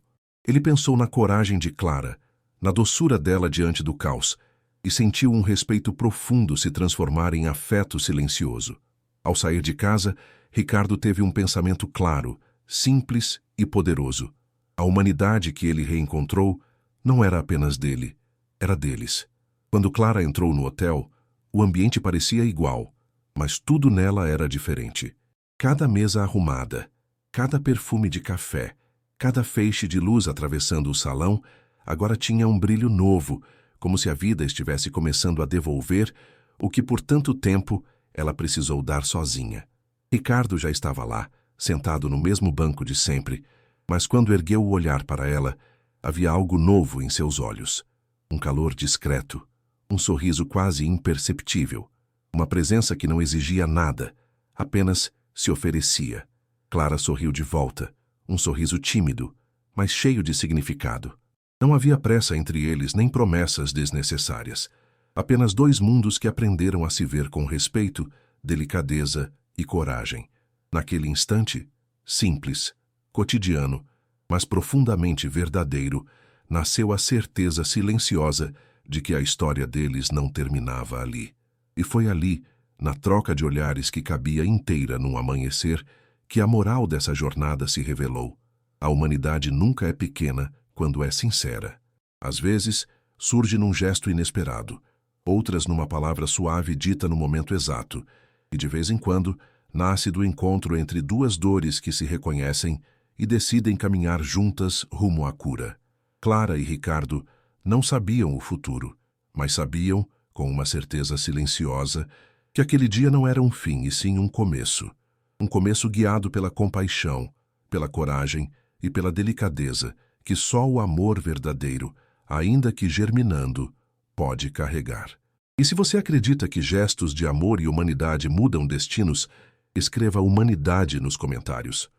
Ele pensou na coragem de Clara, na doçura dela diante do caos, e sentiu um respeito profundo se transformar em afeto silencioso. Ao sair de casa, Ricardo teve um pensamento claro, simples e poderoso. A humanidade que ele reencontrou não era apenas dele, era deles. Quando Clara entrou no hotel, o ambiente parecia igual, mas tudo nela era diferente. Cada mesa arrumada, cada perfume de café, cada feixe de luz atravessando o salão, agora tinha um brilho novo, como se a vida estivesse começando a devolver o que por tanto tempo ela precisou dar sozinha. Ricardo já estava lá, sentado no mesmo banco de sempre, mas quando ergueu o olhar para ela, havia algo novo em seus olhos. Um calor discreto, um sorriso quase imperceptível, uma presença que não exigia nada, apenas se oferecia. Clara sorriu de volta, um sorriso tímido, mas cheio de significado. Não havia pressa entre eles nem promessas desnecessárias. Apenas dois mundos que aprenderam a se ver com respeito, delicadeza e coragem. Naquele instante, simples, cotidiano, mas profundamente verdadeiro, nasceu a certeza silenciosa de que a história deles não terminava ali. E foi ali, na troca de olhares que cabia inteira num amanhecer, que a moral dessa jornada se revelou. A humanidade nunca é pequena quando é sincera. Às vezes, surge num gesto inesperado, outras numa palavra suave dita no momento exato, e de vez em quando, nasce do encontro entre duas dores que se reconhecem e decidem caminhar juntas rumo à cura. Clara e Ricardo não sabiam o futuro, mas sabiam, com uma certeza silenciosa, que aquele dia não era um fim e sim um começo. Um começo guiado pela compaixão, pela coragem e pela delicadeza que só o amor verdadeiro, ainda que germinando, pode carregar. E se você acredita que gestos de amor e humanidade mudam destinos, escreva humanidade nos comentários.